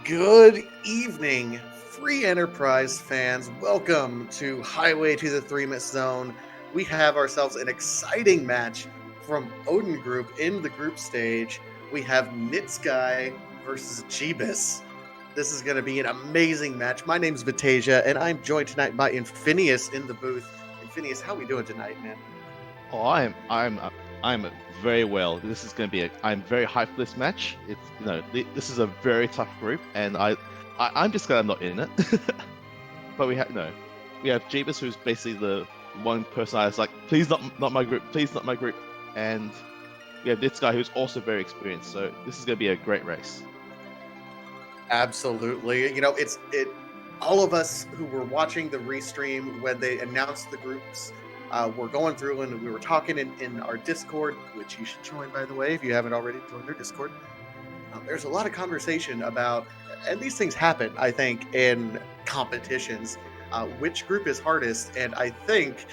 Good evening, free enterprise fans. Welcome to Highway to the Threemus Zone. We have ourselves an exciting match from Odin Group in the group stage. We have nitzguy versus jeebus. This is going to be an amazing match. My name's Vitasia, and I'm joined tonight by Infinius in the booth. Infinius, how we doing tonight, man? Oh, I'm very well. This is going to be I'm very hyped for this match. This is a very tough group, and I'm just glad I'm not in it. But we have Jeebus, who's basically the one person I was like, please not my group, please not my group, and we have this guy who's also very experienced. So this is going to be a great race. Absolutely. All of us who were watching the restream when they announced the groups were going through and we were talking in our Discord, which you should join, by the way, if you haven't already joined our Discord. There's a lot of conversation about, and these things happen, I think, in competitions, which group is hardest. And I think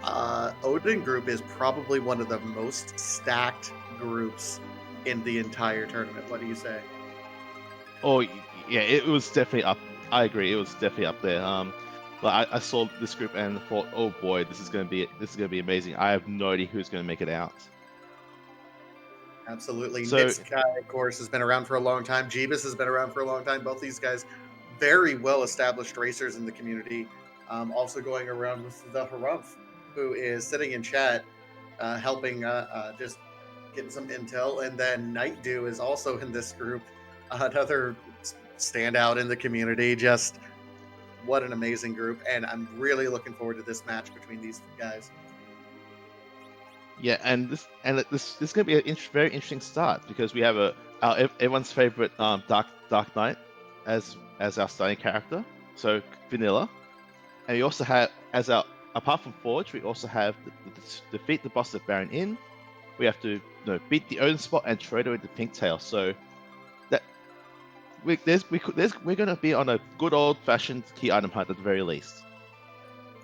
Odin Group is probably one of the most stacked groups in the entire tournament. What do you say? Oh yeah, it was definitely up. I agree, it was definitely up there. But I saw this group and thought, oh boy, this is gonna be amazing. I have no idea who's gonna make it out. Absolutely. So Nitzguy, of course, has been around for a long time. Jeebus has been around for a long time. Both these guys, very well established racers in the community. Also going around with the Harumph, who is sitting in chat, helping just getting some intel. And then Night Dew is also in this group, another standout in the community. Just what an amazing group. And I'm really looking forward to this match between these guys. yeah, and this is gonna be a very interesting start because we have everyone's favorite Dark Knight as our starting character, so vanilla, and we also have as our apart from Forge, we also have defeat the boss of Baron Inn. We have to beat the Odin spot and trade away the Pinktail. So that we're going to be on a good old fashioned key item hunt at the very least.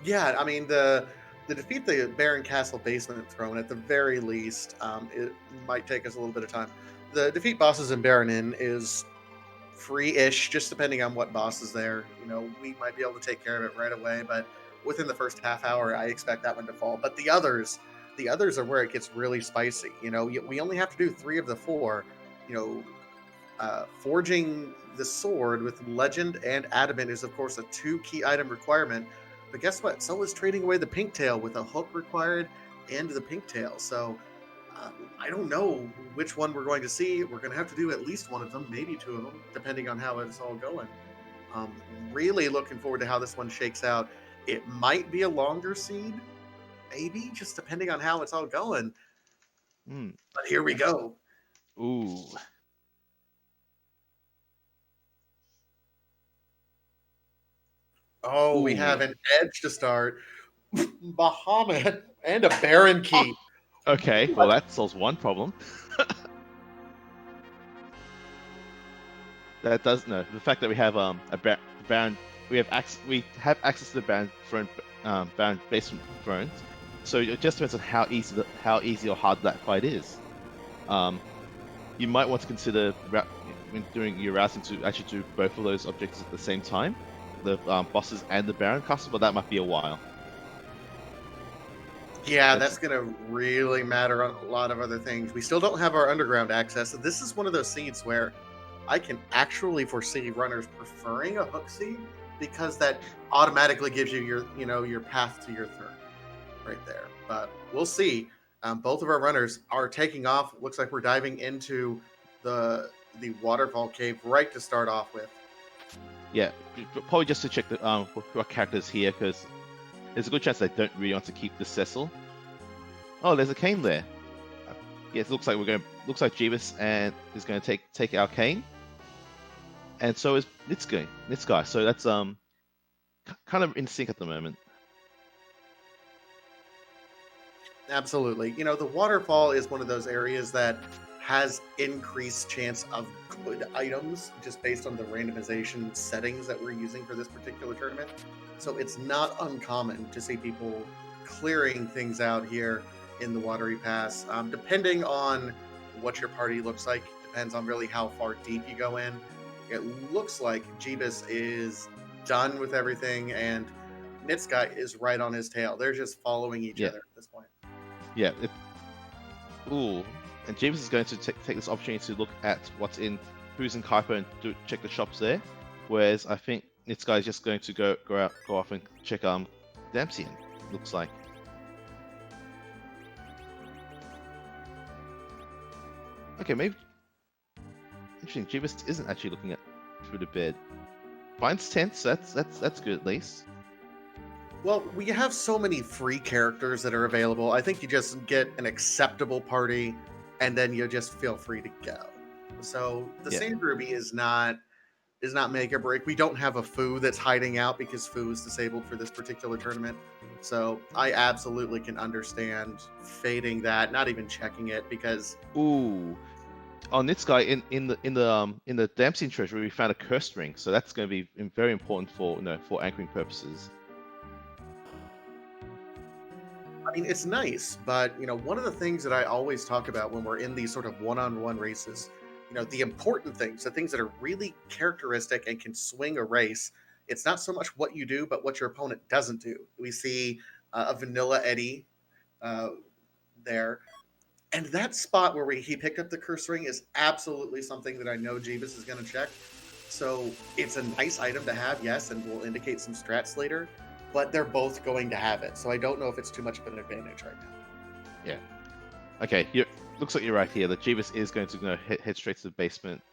Yeah, I mean the defeat the Baron Castle Basement Throne at the very least. It might take us a little bit of time. The defeat bosses in Baron Inn is free-ish, just depending on what boss is there. We might be able to take care of it right away, but within the first half hour, I expect that one to fall. But the others are where it gets really spicy. We only have to do 3 of the 4. Forging the sword with legend and adamant is, of course, a 2 key item requirement. But guess what? So is trading away the Pinktail with a hook required and the Pinktail. So I don't know which one we're going to see. We're going to have to do at least one of them, maybe 2 of them, depending on how it's all going. Really looking forward to how this one shakes out. It might be a longer seed, maybe, just depending on how it's all going. But here we go. Ooh. Oh, we have an edge to start. Bahamut and a Baron Key. Oh, okay, well that solves one problem. That does the fact that we have a Baron, we have access to the Baron throne, Baron basement thrones. So it just depends on how easy or hard that fight is. You might want to consider when doing your routing to actually do both of those objectives at the same time, the bosses and the Baron castle, but that might be a while. Yeah, that's going to really matter on a lot of other things. We still don't have our underground access. This is one of those seeds where I can actually foresee runners preferring a hook seed because that automatically gives you your path to your third right there. But we'll see. Both of our runners are taking off. Looks like we're diving into the waterfall cave right to start off with. Yeah, probably just to check what characters here, because there's a good chance they don't really want to keep the Cecil. Oh, there's a Kane there. Yeah, it looks like Jeebus and is going to take our Kane, and so is nitzguy. So that's kind of in sync at the moment. Absolutely. The waterfall is one of those areas that has increased chance of good items just based on the randomization settings that we're using for this particular tournament. So it's not uncommon to see people clearing things out here in the Watery Pass. Depending on what your party looks like, depends on really how far deep you go in. it looks like Jeebus is done with everything, and nitzguy is right on his tail. They're just following each Yeah. other at this point. Yeah. Ooh. And James is going to take this opportunity to look at who's in Kuiper and check the shops there. Whereas I think this guy's just going to go off and check Dempsey in, looks like. Okay, maybe interesting. Jeebus isn't actually looking at through the bed. Finds tents. That's good at least. Well, we have so many free characters that are available. I think you just get an acceptable party, and then you just feel free to go. So the Sand Ruby is not make or break. We don't have a Foo that's hiding out because Foo is disabled for this particular tournament. So I absolutely can understand fading that, not even checking it, because Ooh. On this guy in the Dempsey treasury, we found a cursed ring, so that's going to be very important for for anchoring purposes. I mean, it's nice, but one of the things that I always talk about when we're in these sort of one-on-one races, the important things, the things that are really characteristic and can swing a race, it's not so much what you do, but what your opponent doesn't do. We see a Vanilla Eddie there. And that spot where he picked up the curse ring is absolutely something that I know Jeebus is going to check. So it's a nice item to have, yes, and will indicate some strats later. But they're both going to have it, so I don't know if it's too much of an advantage right now. Yeah. Okay. Looks like you're right here. The Jeebus is going to head straight to the basement.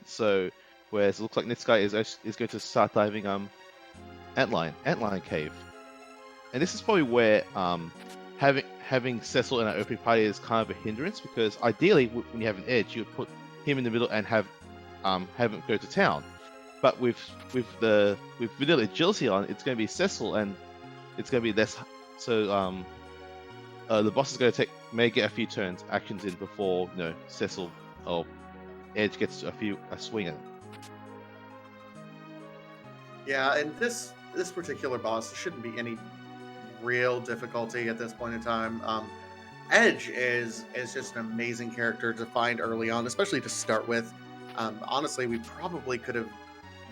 So, whereas it looks like nitzguy is going to start diving Antlion Cave, and this is probably where having Cecil in our opening party is kind of a hindrance, because ideally when you have an edge, you would put him in the middle and have him go to town. But with vanilla agility on, it's going to be Cecil, and it's going to be less. So the boss is going to may get a few actions in before Cecil or Edge gets a swing in. Yeah, and this particular boss shouldn't be any real difficulty at this point in time. Edge is just an amazing character to find early on, especially to start with. Honestly, we probably could have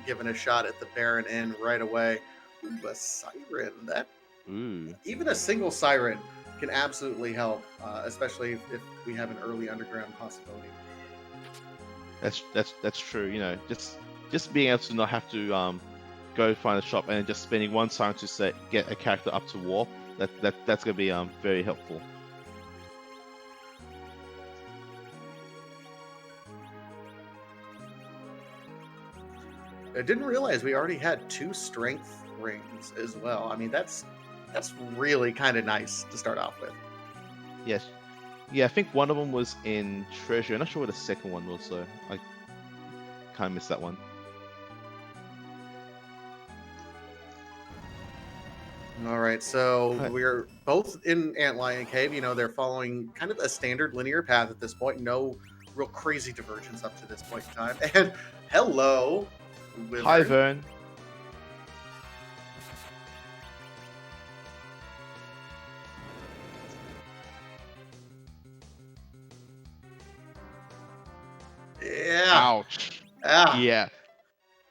given a shot at the Baron Inn right away. Ooh, a siren. Even a single siren can absolutely help, especially if we have an early underground possibility. That's true. Just being able to not have to go find a shop and just spending one time to get a character up to warp. That's going to be very helpful. I didn't realize we already had 2 strength rings as well. I mean, that's really kind of nice to start off with. Yes. Yeah, I think one of them was in Treasure. I'm not sure what the second one was, though. I kind of missed that one. All right, so we're both in Antlion Cave. They're following kind of a standard linear path at this point. No real crazy divergence up to this point in time. And hello, Wyvern. Hi, Vern. Yeah. Ouch. Ah. Yeah.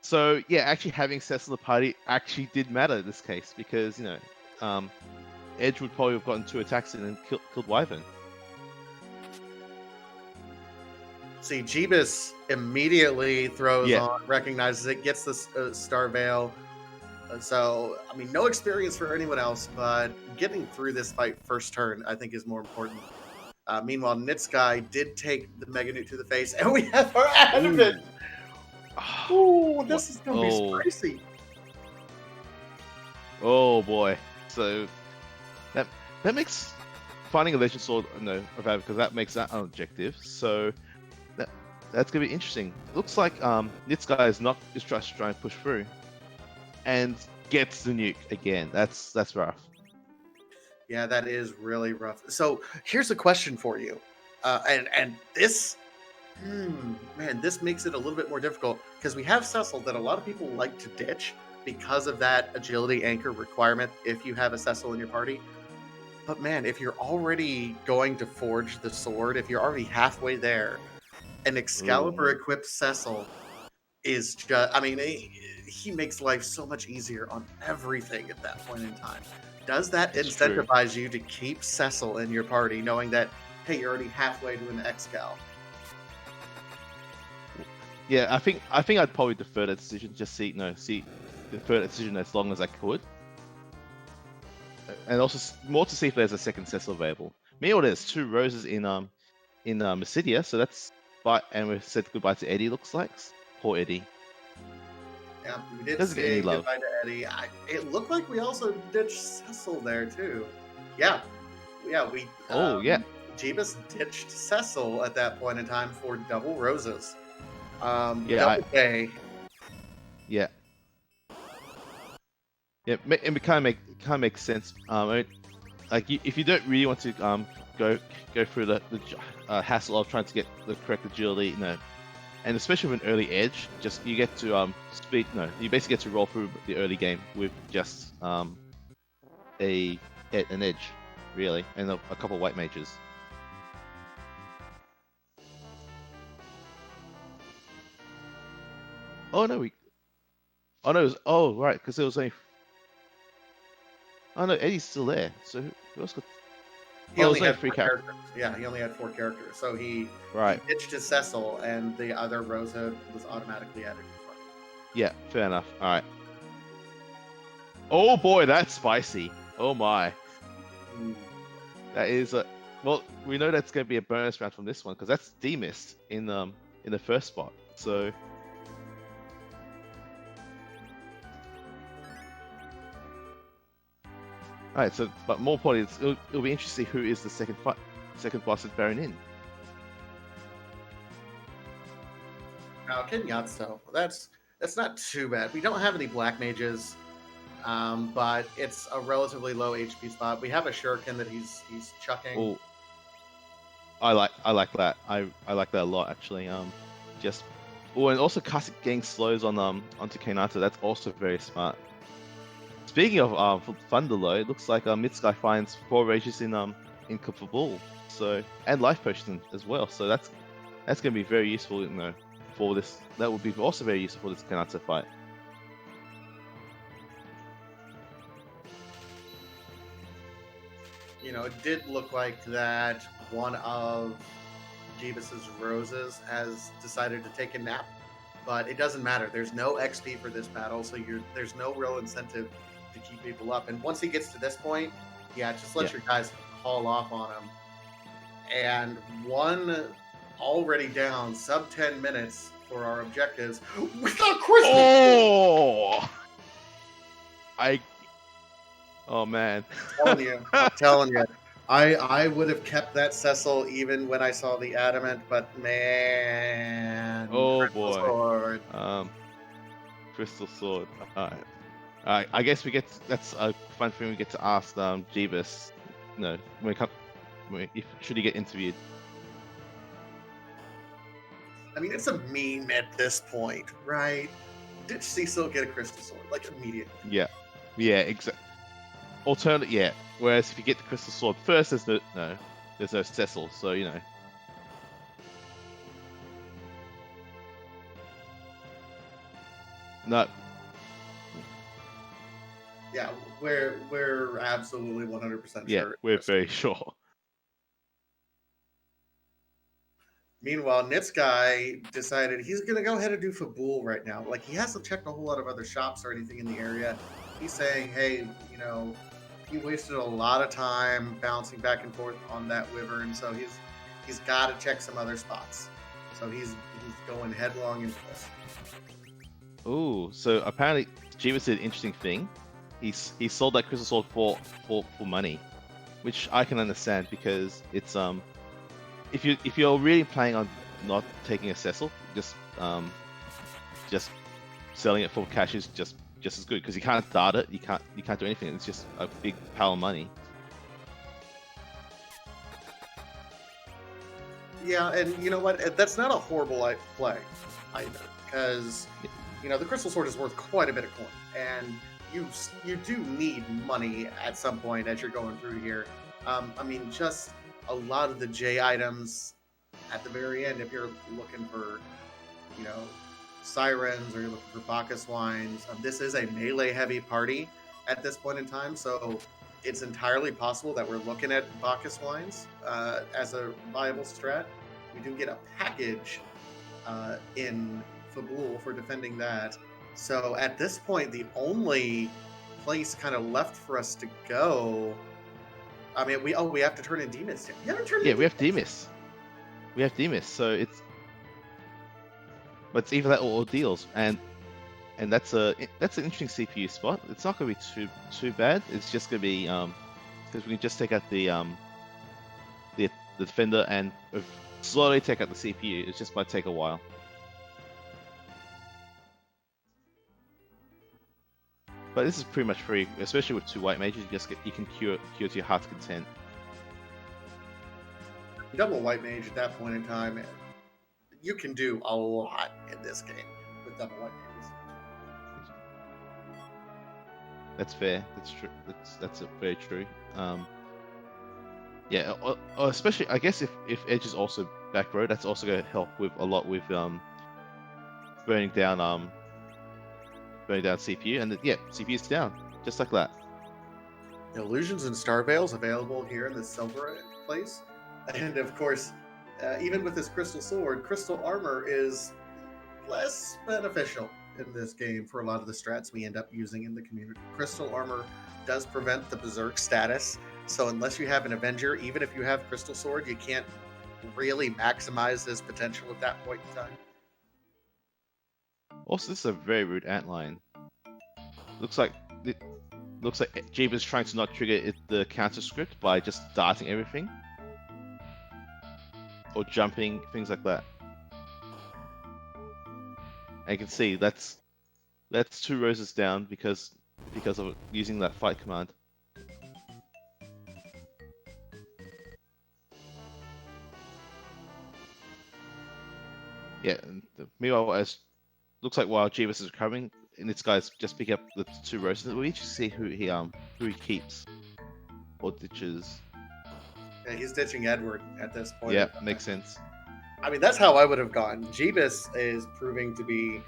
So yeah, actually having Cecil in the party actually did matter in this case, because Edge would probably have gotten 2 attacks in and killed Wyvern. See, Jeebus immediately throws on, recognizes it, gets the Star Veil. So, I mean, no experience for anyone else, but getting through this fight first turn, I think, is more important. Meanwhile, nitzguy did take the Mega Newt to the face, and we have our adamant. Ooh, this is going to be spicy. Oh boy. So that makes finding a Legend Sword available, because that makes that an objective. So that's gonna be interesting. It looks like nitzguy is not just trying to push through and gets the nuke again. That's rough. Yeah, that is really rough. So here's a question for you, and this. Man, this makes it a little bit more difficult, because we have Cecil that a lot of people like to ditch because of that agility anchor requirement if you have a Cecil in your party. But man, if you're already going to forge the sword, if you're already halfway there, an Excalibur equipped Cecil is just, I mean, he makes life so much easier on everything at that point in time. Does that It's true. incentivize you to keep Cecil in your party, knowing that, hey, you're already halfway to an Excal? Yeah, I think I'd probably defer that decision. Just defer that decision as long as I could, and also more to see if there's a second Cecil available. Meanwhile, there's 2 roses in Mysidia, so that's and we've said goodbye to Eddie. Looks like poor Eddie Yeah, we did doesn't get any say love. goodbye to Eddie. It looked like we also ditched Cecil there too. Yeah, yeah, Yeah, Jeebus ditched Cecil at that point in time for double roses. yeah, Double K. yeah, yeah. It kind of makes sense. If you don't really want to go through the hassle of trying to get the correct agility, and especially with an early edge, just you get to you basically get to roll through the early game with just an edge, really, and a couple of white mages. Oh no, right, because it was only. Oh no, Eddie's still there. So who else got? He Oh, only there's only had 3 four characters. characters. Yeah, he only had 4 characters. So he Right. ditched his Cecil, and the other Rosa was automatically added to the party. Yeah, fair enough. All right. Oh boy, that's spicy. Oh my, Ooh. that is a. Well, we know that's going to be a bonus round from this one because that's demist in the first spot. So. All right. So, but more importantly, it'll be interesting to see who is the second boss at Baron Inn. Now, Kenyatsu, that's not too bad. We don't have any black mages, but it's a relatively low HP spot. We have a shuriken that he's chucking. Oh, I like that. I like that a lot actually. Just. Oh, and also getting slows on onto Kenata. That's also very smart. Speaking of Thunderlow, it looks like nitzguy finds 4 rages in Kabul, so and life potion as well. So that's going to be very useful, for this. That would be also very useful for this Kanata fight. It did look like that one of Jeebus's roses has decided to take a nap, but it doesn't matter. There's no XP for this battle, so there's no real incentive to keep people up. And once he gets to this point, yeah, just let your guys haul off on him. And one already down, sub 10 minutes for our objectives. We got Christmas! Oh! Oh man. I'm telling you. I would have kept that Cecil even when I saw the adamant, but man. Oh Crystal boy. Sword. Crystal Sword. Alright. I guess that's a fun thing we get to ask Jeebus. Should he get interviewed? I mean, it's a meme at this point, right? Did Cecil get a Crystal Sword? Like, immediately. Yeah, exactly. Alternate, yeah. Whereas if you get the Crystal Sword first, there's no Cecil, so No. Yeah, we're absolutely 100% sure. Yeah, we're very sure. Meanwhile, nitzguy decided he's going to go ahead and do Fabul right now. Like, he hasn't checked a whole lot of other shops or anything in the area. He's saying, hey, he wasted a lot of time bouncing back and forth on that wyvern, so he's got to check some other spots. So he's going headlong into this. Ooh, so apparently Jeebus did an interesting thing. He sold that Crystal Sword for money, which I can understand because it's if you're really planning on not taking a Cecil, just selling it for cash is just as good because you can't dart it, you can't do anything. It's just a big pile of money. Yeah, and you know what? That's not a horrible play either, because the Crystal Sword is worth quite a bit of coin, and you do need money at some point as you're going through here. I mean, just a lot of the J items at the very end, if you're looking for, sirens or you're looking for Bacchus wines. This is a melee heavy party at this point in time, so it's entirely possible that we're looking at Bacchus wines as a viable strat. We do get a package in Fabul for defending that. So at this point, the only place kind of left for us to go. I mean, we have to turn in demons. You haven't turned in we have demons. We have Demis, so it's either that or deals, and that's an interesting CPU spot. It's not going to be too bad. It's just going to be because we can just take out the defender and slowly take out the CPU. It just might take a while. But this is pretty much free, especially with 2 white mages. You can cure to your heart's content. Double white mage at that point in time, you can do a lot in this game with double white mages. That's fair. That's true. That's very true. Yeah, especially I guess if Edge is also back row, that's also going to help with a lot with burning down CPU, and CPU's down just like that. Illusions and Star Veils available here in the silver place, and of course, even with this crystal sword, crystal armor is less beneficial in this game for a lot of the strats we end up using in the community. Crystal armor does prevent the berserk status, so unless you have an Avenger, even if you have crystal sword, you can't really maximize his potential at that point in time. Also, this is a very rude antline. Looks like jeebus is trying to not trigger the counter script by just darting everything or jumping, things like that. And you can see that's 2 roses down because of using that fight command. Yeah, and meanwhile, as looks like while jeebus is recovering, and this guy's just picking up the 2 roses, we need to see who he keeps or ditches. Yeah, he's ditching Edward at this point. Yeah, makes sense. I mean, that's how I would have gone. Jeebus is proving to be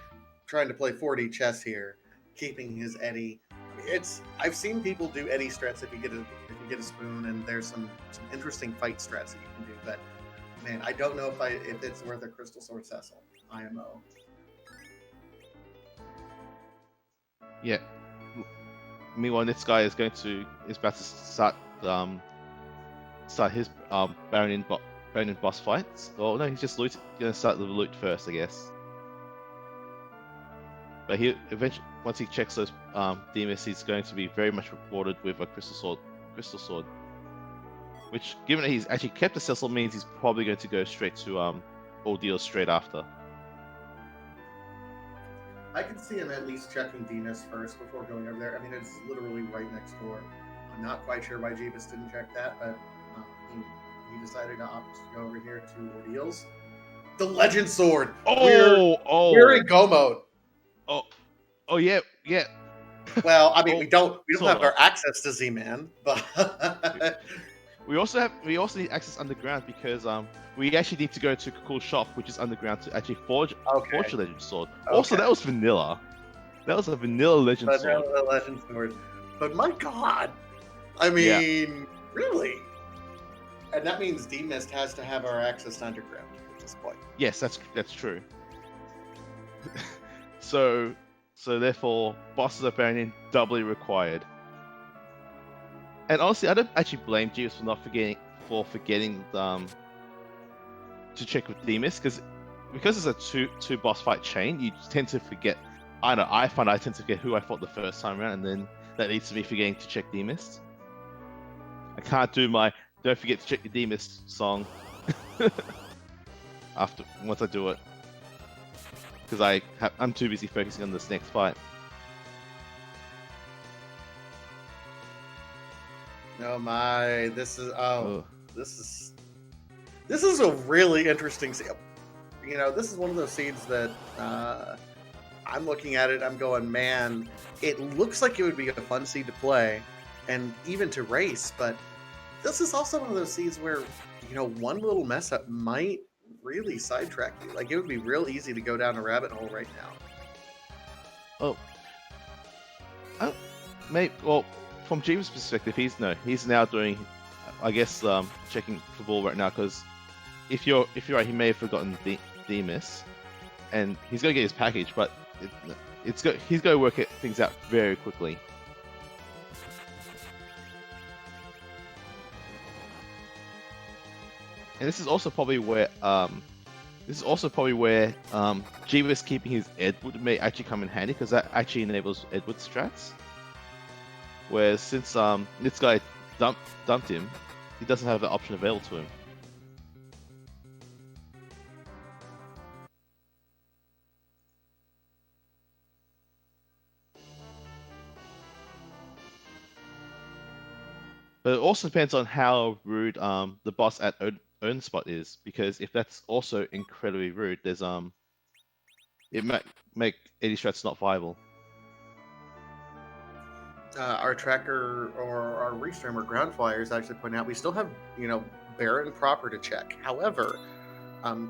trying to play 4D chess here, keeping his Eddie. I mean, I've seen people do Eddie strats if you get a spoon, and there's some interesting fight strats that you can do. But man, I don't know if it's worth a Crystal Sword Cecil IMO. Yeah. Meanwhile, this guy is about to start his Baron boss fights. Oh no, he's just going to start the loot first, I guess. But he eventually, once he checks those Demis, he's going to be very much rewarded with a crystal sword. Which, given that he's actually kept a Cecil, means he's probably going to go straight to ordeals straight after. I can see him at least checking Demis first before going over there. I mean, it's literally right next door. I'm not quite sure why Jeebus didn't check that, but he decided to opt to go over here to ordeals. The Legend Sword. We're in go mode. Oh yeah. Well, I mean, we don't have our access to Z-Man, but we also need access underground because we actually need to go to a cool shop which is underground to actually forge a Legend Sword. Okay. Also, that was vanilla. That was a vanilla Legend Sword. Legend Sword. But my God, I mean, really? And that means D-Mist has to have our access to underground at this point. Yes, that's true. So therefore, bosses are Baronin doubly required. And honestly, I don't actually blame Jeebus for forgetting to check with Demis because it's a two boss fight chain. You tend to forget. I find I tend to forget who I fought the first time around, and then that leads to me forgetting to check Demis. I can't do my "Don't forget to check your Demis" song once I do it because I'm too busy focusing on this next fight. No, this is a really interesting scene. You know, this is one of those scenes that I'm looking at it, I'm going, man, it looks like it would be a fun scene to play and even to race, but this is also one of those scenes where, you know, one little mess up might really sidetrack you. Like, it would be real easy to go down a rabbit hole right now. Oh, well, from Jeebus' perspective, he's now doing, I guess, checking for ball right now, because if you're right, he may have forgotten Threemus, and he's gonna get his package, but he's gonna work things out very quickly. And this is also probably where Jeebus keeping his Edward may actually come in handy, because that actually enables Edward strats. Whereas since nitzguy dumped him, he doesn't have that option available to him. But it also depends on how rude the boss at own spot is, because if that's also incredibly rude, there's it might make 80 strats not viable. Our tracker or our restreamer ground flyers actually point out we still have, Baron proper to check. However,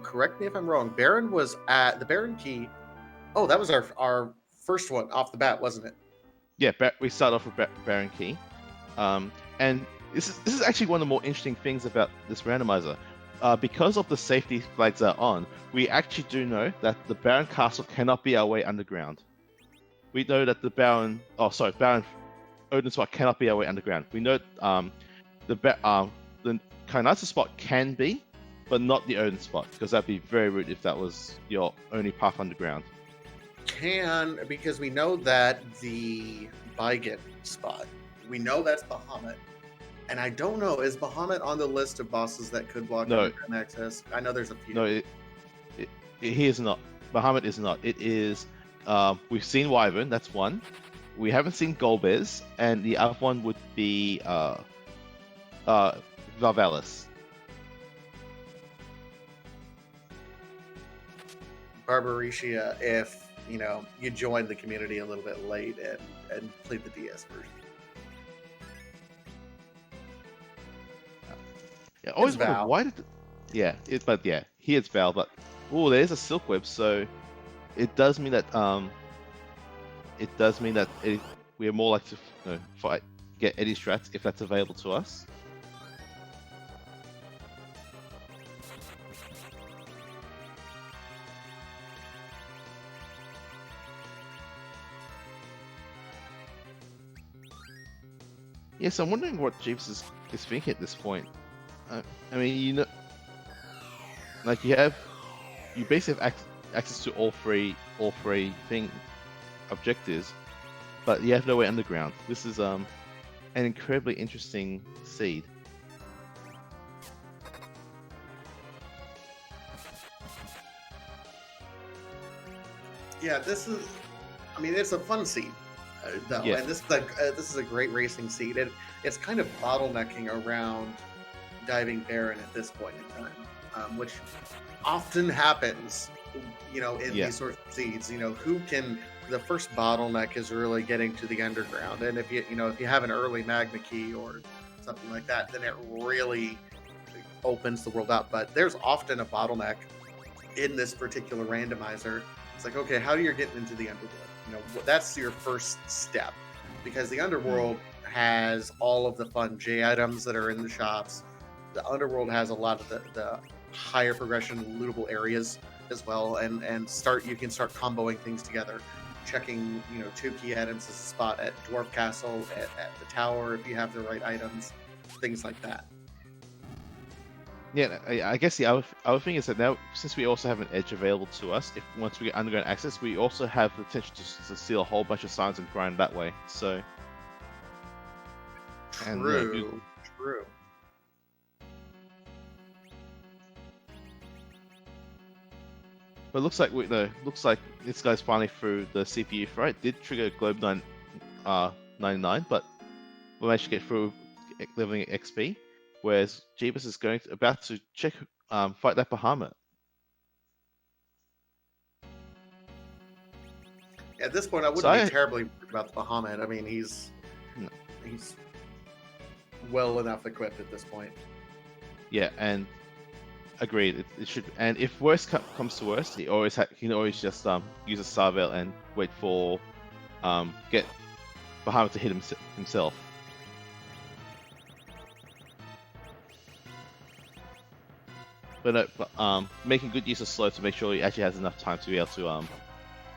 correct me if I'm wrong, Baron was at the Baron key. Oh, that was our first one off the bat, wasn't it? Yeah, we start off with Baron key, and this is actually one of the more interesting things about this randomizer. Because of the safety flags that are on, we actually do know that the Baron Castle cannot be our way underground. We know that the Baron Odin spot cannot be our way underground. We know the Kainatsu spot can be, but not the Odin spot, because that'd be very rude if that was your only path underground. Because we know that the Baigen spot, we know that's Bahamut. And I don't know, is Bahamut on the list of bosses that could block underground access? I know there's a few. No, he is not. Bahamut is not. It is, we've seen Wyvern, that's one. We haven't seen Golbez, and the other one would be Varvalis. Barbaricia, if you joined the community a little bit late and played the DS version. Yeah, I always wonder why did. He is Val, but there's a silk web, so it does mean that we are more likely to get Eddie strats if that's available to us. Yeah, so I'm wondering what Jeebus is thinking at this point. I mean, like you basically have access to all three objectives, but you have no way underground. This is an incredibly interesting seed. Yeah, it's a fun seed, though, and this is a great racing seed. It's kind of bottlenecking around diving Baron at this point in time, which often happens, in these sorts of seeds. The first bottleneck is really getting to the underground, and if you have an early Magna key or something like that, then it really opens the world up. But there's often a bottleneck in this particular randomizer. It's like, okay, how do you get into the underworld? That's your first step, because the underworld has all of the fun J items that are in the shops. The underworld has a lot of the higher progression lootable areas as well, and you can start comboing things together, checking 2 key items as a spot at Dwarf Castle, at the tower if you have the right items, things like that. Yeah, I guess the other thing is that now, since we also have an edge available to us, if once we get underground access, we also have the potential to steal a whole bunch of signs and grind that way. So true. But it looks like this guy's finally through the CPU for it. Did trigger Globe 99, but we managed to get through leveling XP. Whereas Jeebus is about to fight that Bahamut. At this point, I wouldn't be terribly worried about the Bahamut. I mean, he's well enough equipped at this point. Yeah, and agreed. It should. And if worst comes to worst, he can always just use a Starveil and wait for get Bahamut to hit himself. But making good use of slow to make sure he actually has enough time to be able to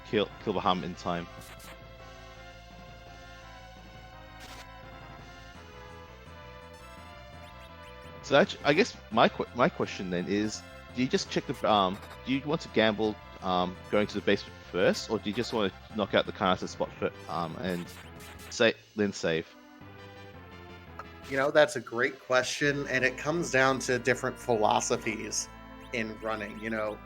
kill Bahamut in time. So I guess my question then is, do you just check the do you want to gamble going to the basement first, or do you just want to knock out the Kanata spot and then save? You know, that's a great question, and it comes down to different philosophies in running. You know,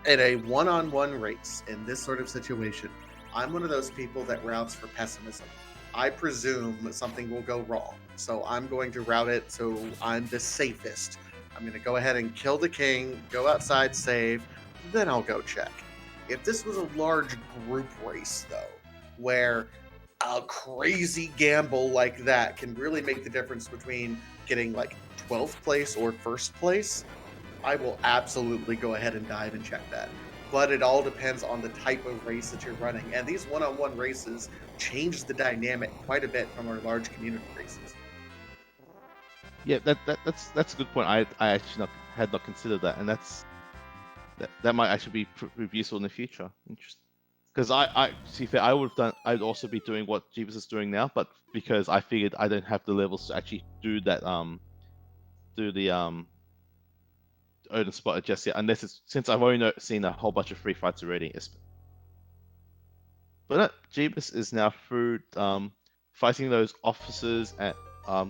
in a one-on-one race in this sort of situation, I'm one of those people that routes for pessimism. I presume something will go wrong, so I'm going to route it so I'm the safest. I'm going to go ahead and kill the king, go outside, save, then I'll go check. If this was a large group race, though, where a crazy gamble like that can really make the difference between getting like 12th place or first place, I will absolutely go ahead and dive and check that. But it all depends on the type of race that you're running. And these one-on-one races change the dynamic quite a bit from our large community races. Yeah, that's a good point. I actually had not considered that, and that might actually be useful in the future. Interesting. Because to be fair, I'd also be doing what Jeebus is doing now, but because I figured I don't have the levels to actually do that, do the Odin spot just yet, since I've only seen a whole bunch of free fights already. But Jeebus is now through fighting those officers at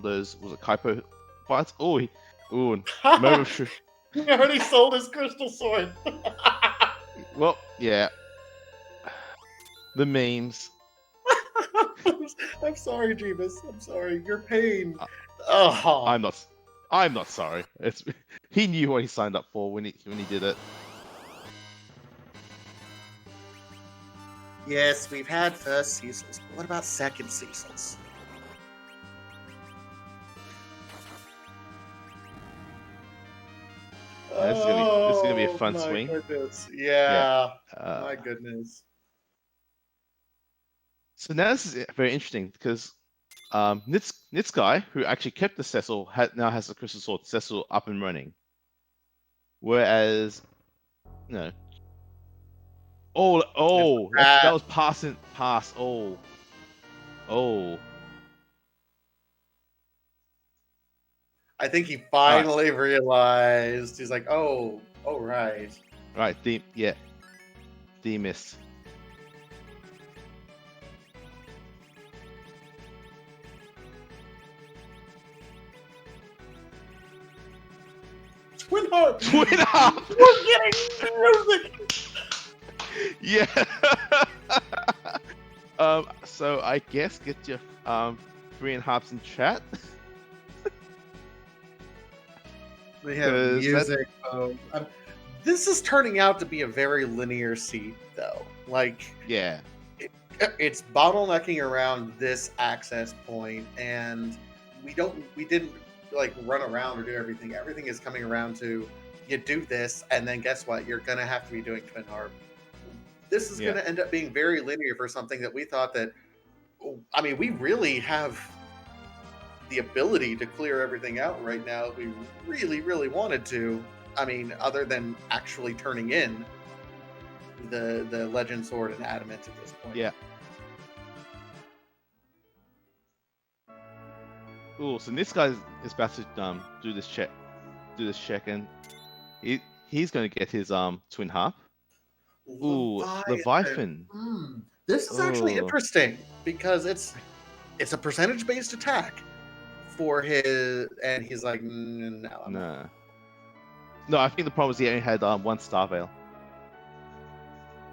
those, was it Kaipo fights? Moment of truth. He already sold his crystal sword. Well, yeah. The memes. I'm sorry, Jeebus. I'm sorry. Your pain. I'm not sorry. He knew what he signed up for when he did it. Yes, we've had first Cecils. But what about second Cecils? This is gonna be a fun swing. Goodness. Yeah. My goodness. So now this is very interesting because nitzguy, who actually kept the Cecil, now has the Crystal Sword Cecil up and running. Whereas, that was pass. I think he finally realized. He's like, right. Right, Threemus. Twin Harp! We're getting music! Yeah. So I guess get your 3 and harps in chat. We have music. This is turning out to be a very linear seed, though. Like, yeah, it's bottlenecking around this access point, and we didn't like run around or do everything. Everything is coming around to you do this, and then guess what? You're gonna have to be doing Twin Harp. This is gonna end up being very linear for something that we thought that. I mean, we really have the ability to clear everything out right now if we really, really wanted to. I mean, other than actually turning in the Legend Sword and Adamant at this point. Yeah. Ooh, so this guy is about to do this check, and he's going to get his Twin Harp. Ooh, Leviathan. This is actually interesting because it's a percentage based attack for his, and he's like, no. No, I think the problem is he only had 1 Starveil.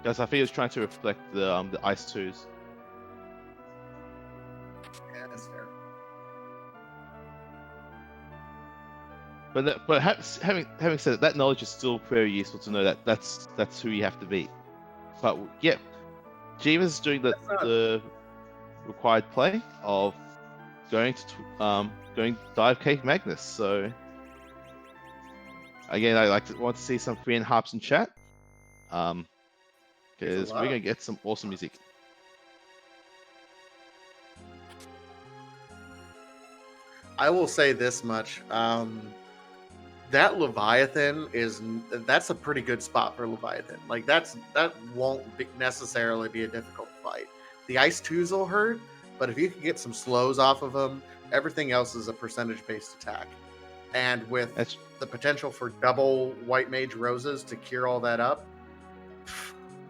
Because I think he was trying to reflect the Ice 2s. Yeah, that's fair. But having said that knowledge is still very useful to know that that's who you have to beat. But yeah, Jeebus is doing the required play of going Dive Cave Magnus. So Again, I want to see some free and harps in chat. Because we're gonna get some awesome music. I will say this much. That Leviathan that's a pretty good spot for Leviathan. Like that won't necessarily be a difficult fight. The Ice 2s will hurt, but if you can get some slows off of them, everything else is a percentage based attack. And with the potential for double White Mage Roses to cure all that up,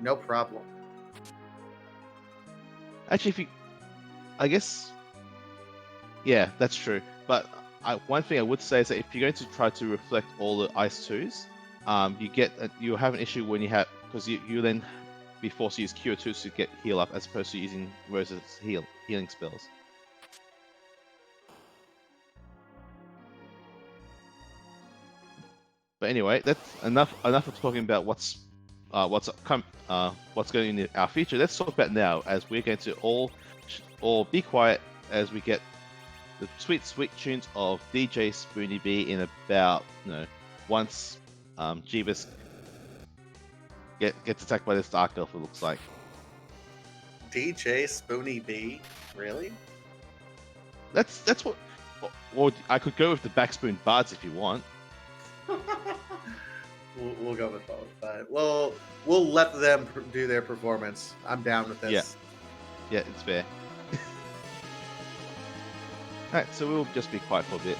no problem. Actually, I guess, yeah, that's true. But one thing I would say is that if you're going to try to reflect all the Ice 2s, you have an issue when you have, because you then be forced to use Cure 2s to get heal up as opposed to using Rose's healing spells. But anyway, that's enough of talking about what's going in our future. Let's talk about now, as we're going to all be quiet as we get the sweet tunes of DJ Spoony B in about, once Jeebus gets attacked by this Dark Elf, it looks like. DJ Spoony B? Really? That's what... Or I could go with the Backspoon Bards if you want. We'll go with both, but we'll let them do their performance. I'm down with this. Yeah, it's fair. Alright, so we'll just be quiet for a bit.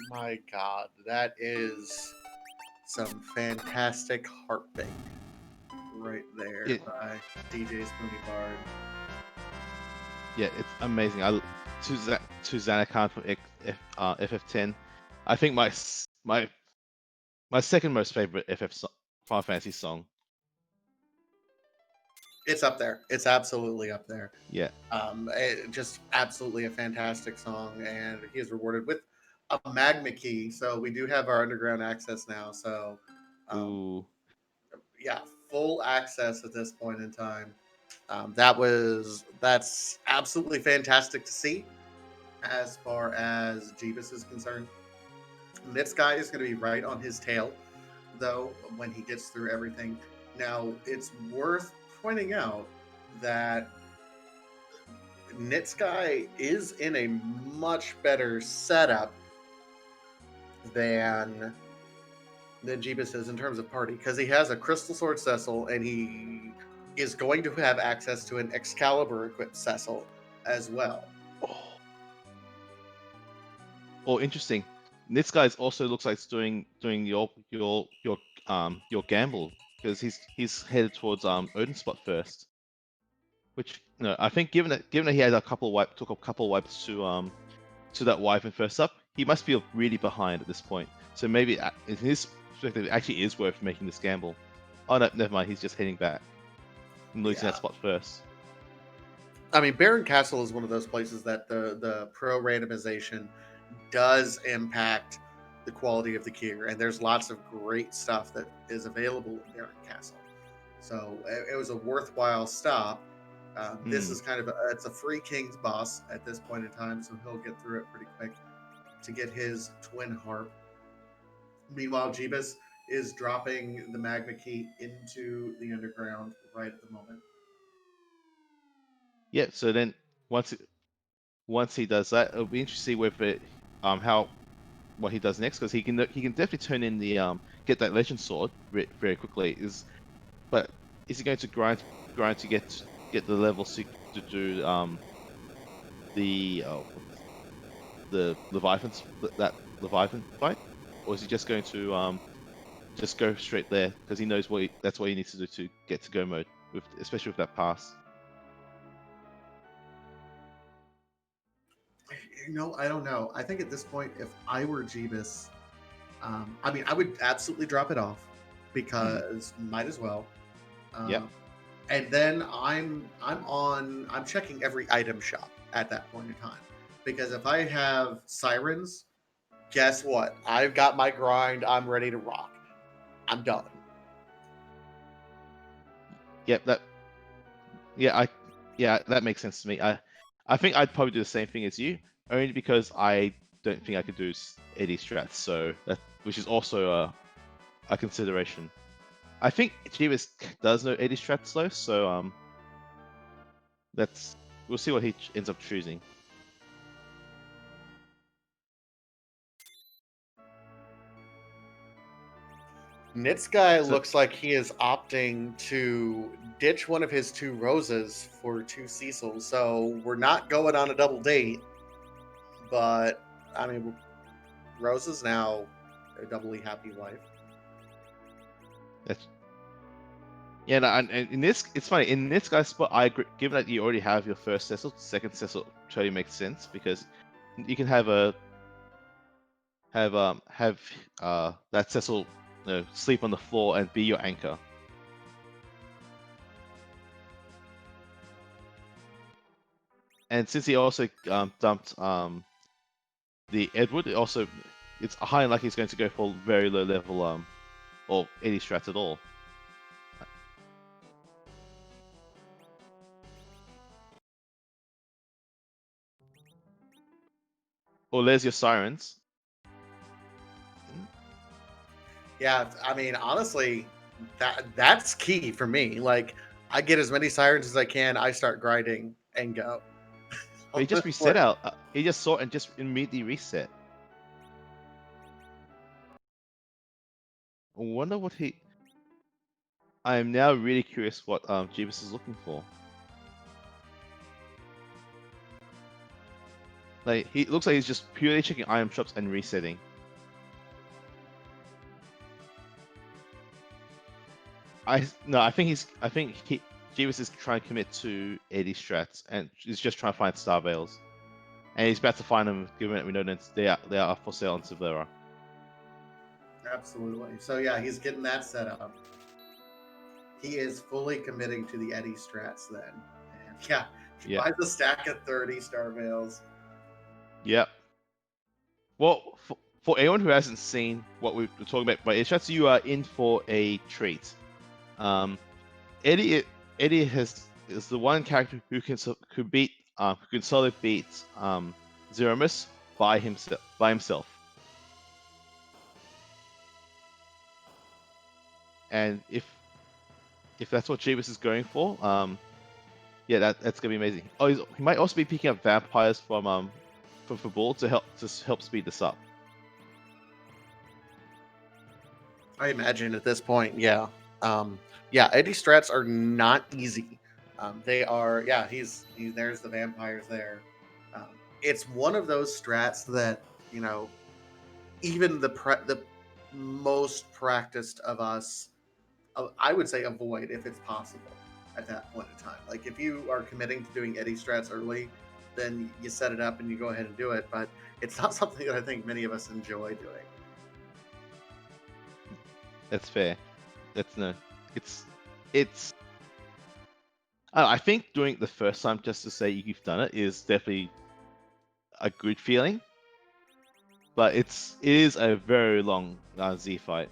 My God, that is some fantastic heartbeat right there by DJ Spoony Bard. Yeah, it's amazing. Susanna Khan from FF10. I think my second most favorite Final Fantasy song. It's up there. It's absolutely up there. Yeah. Just absolutely a fantastic song, and he is rewarded with a magma key. So we do have our underground access now. So, yeah, full access at this point in time. That's absolutely fantastic to see. As far as Jeebus is concerned, this guy is going to be right on his tail, though, when he gets through everything. Now, it's worth pointing out that nitzguy is in a much better setup than Jeebus is in terms of party, because he has a Crystal Sword Cecil, and he is going to have access to an Excalibur equipped Cecil as well. Oh, interesting. Nitzguy also looks like it's doing your gamble because he's headed towards Odin's spot first. Which I think given that he had took a couple wipes to that Wyvern first up, he must feel really behind at this point. So maybe in his perspective, it actually is worth making this gamble. Oh no, never mind. He's just heading back and losing that spot first. I mean, Baron Castle is one of those places that the pro randomization does impact the quality of the gear, and there's lots of great stuff that is available in Baron Castle. So it was a worthwhile stop. This is kind of it's a free King's boss at this point in time, so he'll get through it pretty quick to get his twin harp. Meanwhile, Jeebus is dropping the magma key into the underground right at the moment. Yeah. So then once he does that, it'll be interesting to see whether what he does next, because he can definitely turn in the get that legend sword very quickly. But is he going to grind to get the levels to do the Leviathan fight, or is he just going to just go straight there because he knows that's what he needs to do to get to go mode, especially with that pass? I don't know. I think at this point, if I were Jeebus, I mean, I would absolutely drop it off because might as well. Yeah. And then I'm checking every item shop at that point in time, because if I have sirens, guess what? I've got my grind. I'm ready to rock. I'm done. Yep. That makes sense to me. I think I'd probably do the same thing as you, only because I don't think I could do AD strats, so which is also a consideration. I think Jeebus does know AD strats though, so we'll see what he ends up choosing. Nitzguy looks like he is opting to ditch one of his two roses for two Cecils, so we're not going on a double date. But I mean, Rose is now a doubly happy wife. Yeah, no, and in this, it's funny. In this guy's spot, I agree. Given that you already have your first Cecil, second Cecil totally makes sense, because you can have that Cecil sleep on the floor and be your anchor. And since he also dumped the Edward, it's high unlikely he's going to go for very low level or any strats at all. Or there's your sirens. Yeah, I mean, honestly, that's key for me. Like, I get as many sirens as I can. I start grinding and go. But he just reset out. He just saw it and just immediately reset. I wonder what he. I am now really curious what Jeebus is looking for. Like, he looks like he's just purely checking item shops and resetting. I think Jeebus is trying to commit to 80 strats and he's just trying to find star veils, and he's about to find them, given that we know that they are for sale on Severa. Absolutely. So yeah, he's getting that set up. He is fully committing to the Eddie strats then. And yeah, he buys a stack of 30 star veils. Yep. Well, for anyone who hasn't seen what we were talking about, but strats, you are in for a treat. Eddie is the one character who can solely beat Threemus by himself. And if that's what Jeebus is going for, yeah, that's gonna be amazing. Oh, he might also be picking up vampires from Bull to help speed this up. I imagine at this point, yeah. Eddie strats are not easy. They are, there's the vampires there. It's one of those strats that, even the most practiced of us I would say avoid if it's possible at that point in time. Like if you are committing to doing Eddie strats early, then you set it up and you go ahead and do it. But it's not something that I think many of us enjoy doing. That's fair. That's no. It's. I think doing it the first time just to say you've done it is definitely a good feeling. But it is a very long Z fight.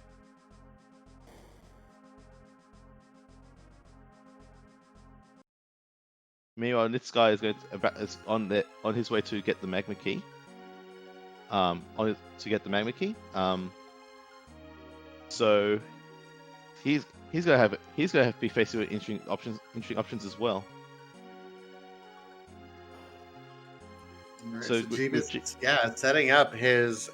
Meanwhile, this guy is on his way to get the magma key. To get the magma key. So he's gonna be faced with interesting options as well. Right, so Jeebus, setting up his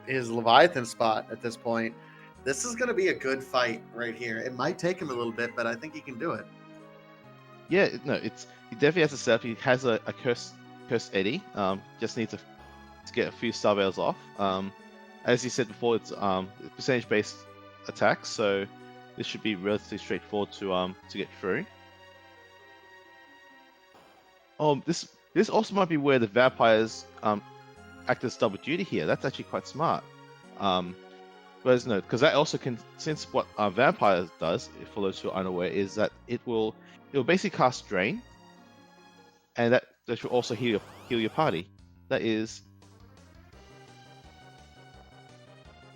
Leviathan spot at this point. This is going to be a good fight right here. It might take him a little bit, but I think he can do it. Yeah, no, he definitely has a setup. He has a cursed Eddie. Just needs to get a few star veils off. As you said before, it's percentage based attacks, so this should be relatively straightforward to get through. This also might be where the vampires act as double duty here. That's actually quite smart. Whereas no, because that also can, since what vampire does, for those who are unaware, is that it will basically cast drain, and that should also heal your party. That is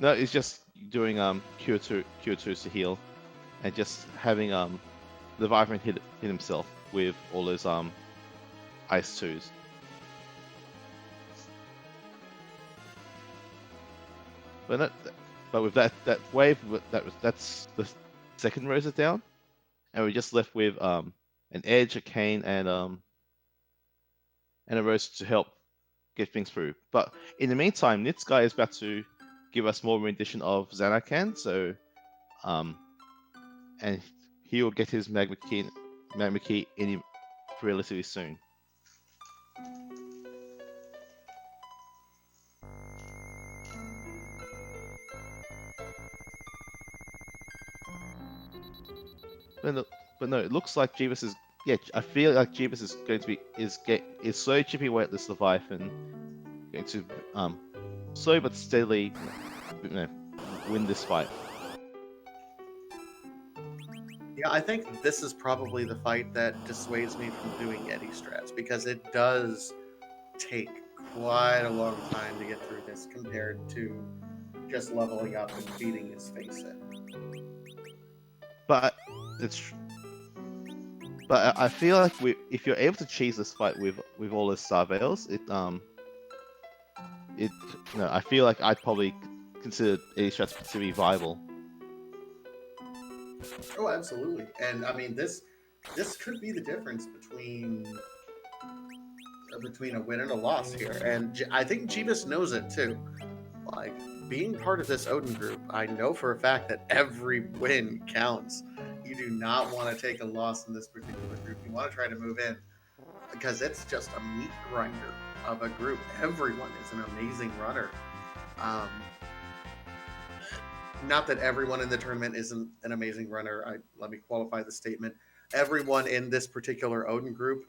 just doing cure twos to heal, and just having Leviathan hit himself with all those ice twos. But with that wave, that's the second Rosa down, and we're just left with an Edge, a Cane, and a Rosa to help get things through. But in the meantime, nitzguy is about to give us more rendition of Xanacan, so and he will get his magma key any relatively soon. But no, it looks like Jeebus is. Yeah, I feel like Jeebus is going to be is slowly chipping away at this Leviathan, going to slowly but steadily, win this fight. Yeah, I think this is probably the fight that dissuades me from doing Eddie strats, because it does take quite a long time to get through this compared to just leveling up and beating his face in. But I feel like if you're able to cheese this fight with all the star veils, I feel like I'd probably consider Eddie strats to be viable. Oh, absolutely. And I mean, this could be the difference between a win and a loss here. And I think Jeebus knows it too. Like, being part of this Odin group, I know for a fact that every win counts. You do not want to take a loss in this particular group. You want to try to move in, because it's just a meat grinder of a group. Everyone is an amazing runner. Not that everyone in the tournament isn't an amazing runner. Let me qualify the statement. Everyone in this particular Odin group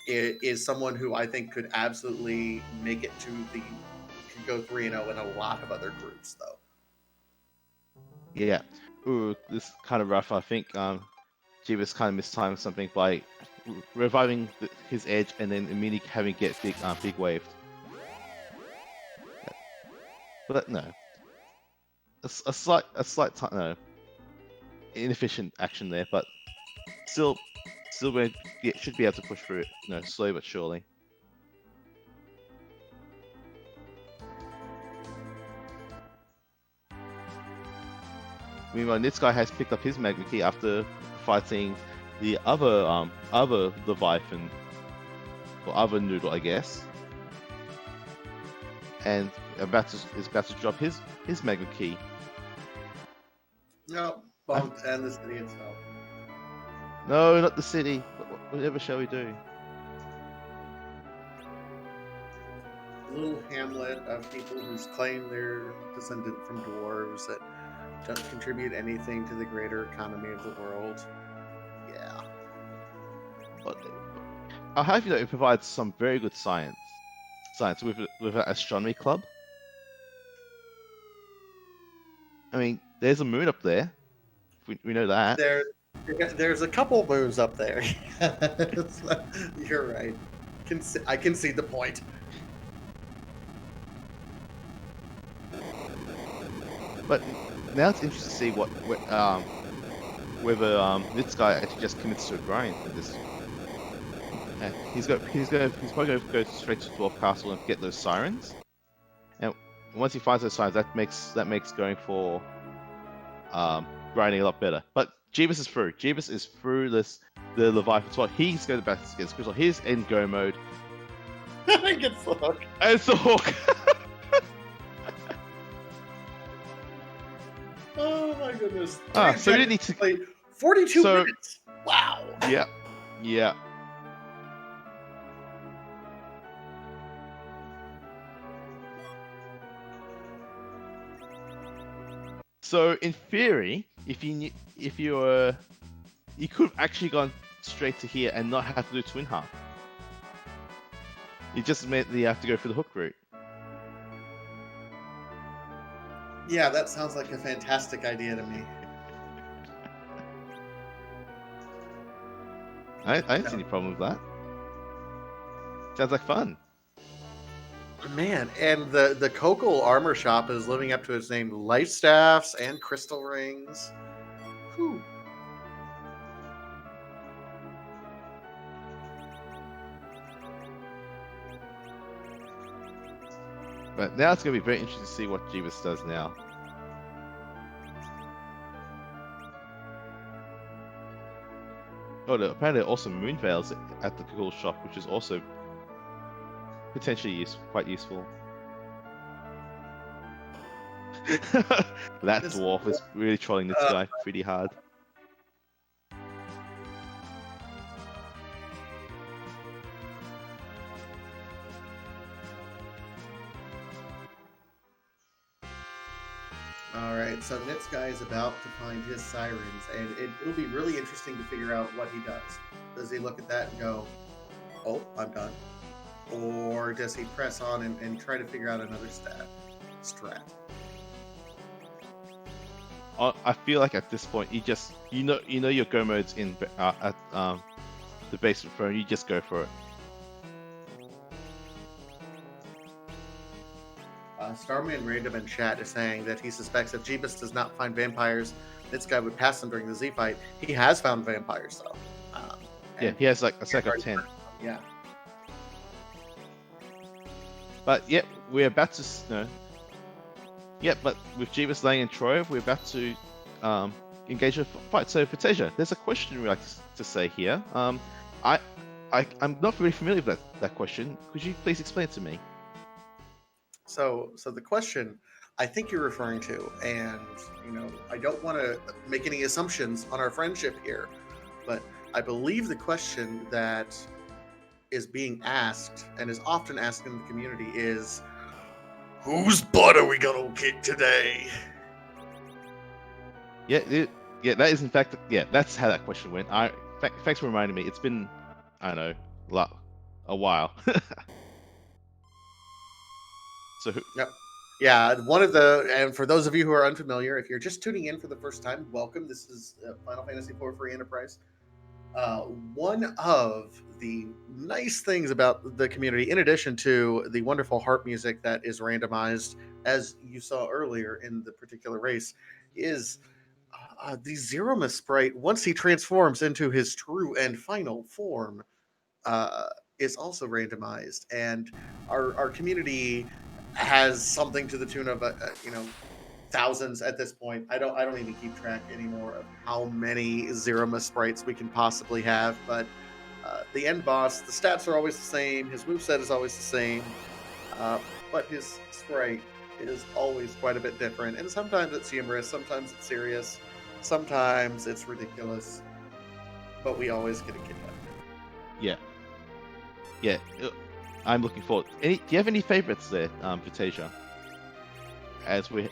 is someone who I think could absolutely make it to could go 3-0 in a lot of other groups, though. Yeah. Ooh, this is kind of rough. I think Jeebus kind of mistimed something by reviving his Edge and then immediately having get big waved. But no. A slight inefficient action there, but still should be able to push through it, slowly but surely. Meanwhile, nitzguy has picked up his magma key after fighting the other Leviathan, or other noodle, I guess, and is about to drop his magma key. No, bumped, and the city itself. No, not the city. Whatever shall we do? A little hamlet of people who claim they're descended from dwarves that Don't contribute anything to the greater economy of the world. Yeah. But I have it provides some very good science with an astronomy club. I mean, there's a moon up there. We know that. There's a couple moons up there. You're right. I can see the point. But now it's interesting to see whether nitzguy actually just commits to a grind for this. And he's probably going to go straight to Dwarf Castle and get those sirens. And once he finds those sirens, that makes going for grinding a lot better. But Jeebus is through. Jeebus is through the Leviathan spot. He's going back to Crystal. He's in go mode. I get the hook. It's the hook. Oh my goodness. So we didn't need to play 42 minutes. Wow. Yeah. Yeah. So in theory, if you could have actually gone straight to here and not have to do twin half. It just meant that you have to go through the hook route. Yeah, that sounds like a fantastic idea to me. I don't see any problem with that. Sounds like fun. Man, and the Kokol armor shop is living up to its name. Light staffs and crystal rings. Whew. But now it's going to be very interesting to see what Jeebus does now. Oh, apparently there are also moon veils at the Kokol shop, which is also potentially quite useful. That dwarf is really trolling this guy pretty hard. Alright, so nitzguy is about to find his sirens, and it'll be really interesting to figure out what he does. Does he look at that and go, oh, I'm done? Or does he press on and try to figure out another strat? I feel like at this point, you know your go mode's in at the basement throne. You just go for it. Starman Random in chat is saying that he suspects if Jeebus does not find vampires, nitzguy would pass him during the Z fight. He has found vampires though. Yeah, he has like a stack of 10. Yeah. But yeah, we're about to but with Jeebus laying in Troy, we're about to engage a fight. So for Teja, there's a question we like to say here. I'm not really familiar with that question. Could you please explain it to me? So the question I think you're referring to, and I don't want to make any assumptions on our friendship here, but I believe the question that is being asked and is often asked in the community is, whose butt are we gonna kick today? Yeah, that is in fact, that's how that question went. Thanks for reminding me. It's been, I don't know, a while. So Yep. Yeah, and for those of you who are unfamiliar, if you're just tuning in for the first time, welcome. This is Final Fantasy IV Enterprise. One of the nice things about the community, in addition to the wonderful harp music that is randomized, as you saw earlier in the particular race, is the Zeromus sprite, once he transforms into his true and final form, is also randomized. And our community has something to the tune of thousands at this point. I don't even keep track anymore of how many Zeromus sprites we can possibly have, but the end boss, the stats are always the same, his moveset is always the same, but his sprite is always quite a bit different, and sometimes it's humorous, sometimes it's serious, sometimes it's ridiculous, but we always get a kick out of it. Yeah. I'm looking forward. Do you have any favorites there, for Teja? As we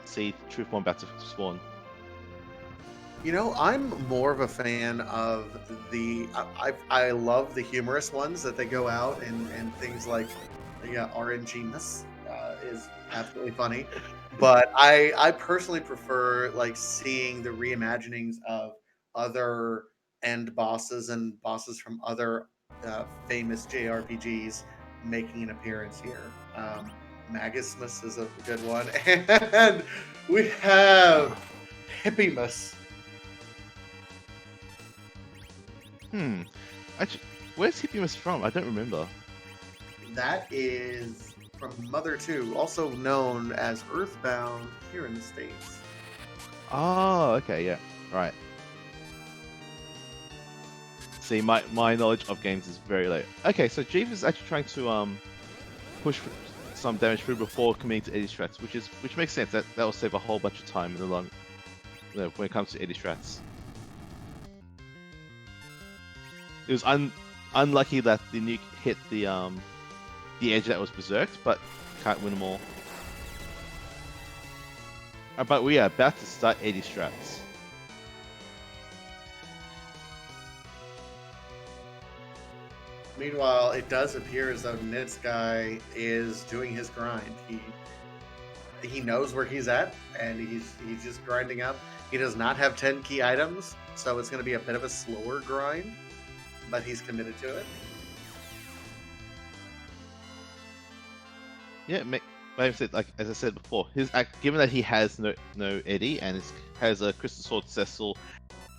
see Truthmon about to spawn. You know, I'm more of a fan of I love the humorous ones that they go out and things like RNG-ness is absolutely funny. But I personally prefer like seeing the reimaginings of other end bosses and bosses from other famous JRPGs making an appearance here. Magismus is a good one, and we have Hippimus. Actually, where's Hippimus from? I don't remember. That is from Mother 2, also known as Earthbound here in the States. Oh, okay, yeah, right. See, my knowledge of games is very low. Okay, so Jeeves is actually trying to push some damage through before committing to Eddie strats, which makes sense. That will save a whole bunch of time in the long, when it comes to Eddie strats. It was unlucky that the nuke hit the edge that was berserked, but can't win them all. But we are about to start 80 strats. Meanwhile, it does appear as though nitzguy is doing his grind. He knows where he's at, and he's just grinding up. He does not have 10 key items, so it's going to be a bit of a slower grind, but he's committed to it. Yeah, like as I said before, given that he has no Eddie and has a Crystal Sword Cecil,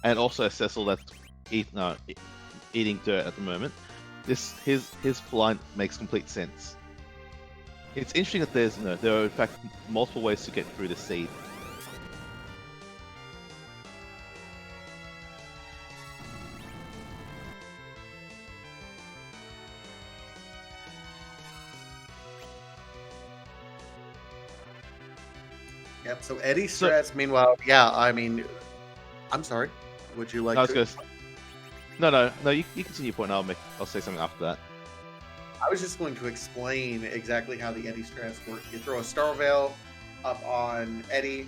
and also a Cecil that's eating dirt at the moment, his blind makes complete sense. It's interesting that there are in fact multiple ways to get through the seed. Yep. So Eddie strats. Meanwhile, yeah. I mean, I'm sorry. Would you like to? No. You continue your point. I'll say something after that. I was just going to explain exactly how the Eddie strats work. You throw a Star Veil up on Eddie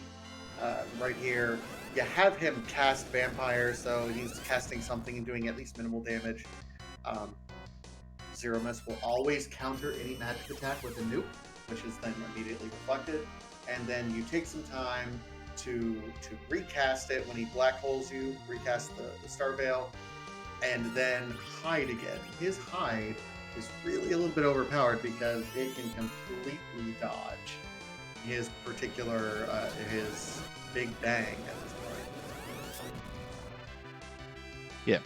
right here. You have him cast Vampire, so he's casting something and doing at least minimal damage. Zero Miss will always counter any magic attack with a nuke, which is then immediately reflected. And then you take some time to recast it when he black holes you, recast the Star Veil, and then hide again. His hide is really a little bit overpowered because it can completely dodge his particular his big bang at this point.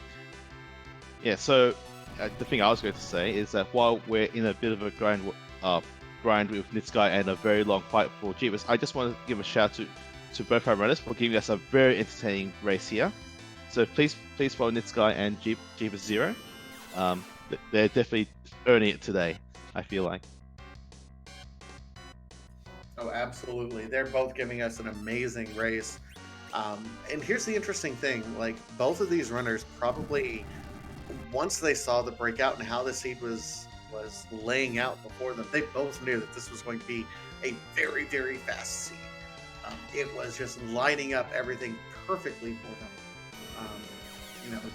Yeah. So the thing I was going to say is that while we're in a bit of a grind with nitzguy and a very long fight for Jeebus, I just want to give a shout out to both our runners for giving us a very entertaining race here. So please follow nitzguy and jeebus0. They're definitely earning it today, I feel like. Oh, absolutely. They're both giving us an amazing race. And here's the interesting thing, like both of these runners probably, once they saw the breakout and how the seed was laying out before them, they both knew that this was going to be a very, very fast seed. It was just lining up everything perfectly for them.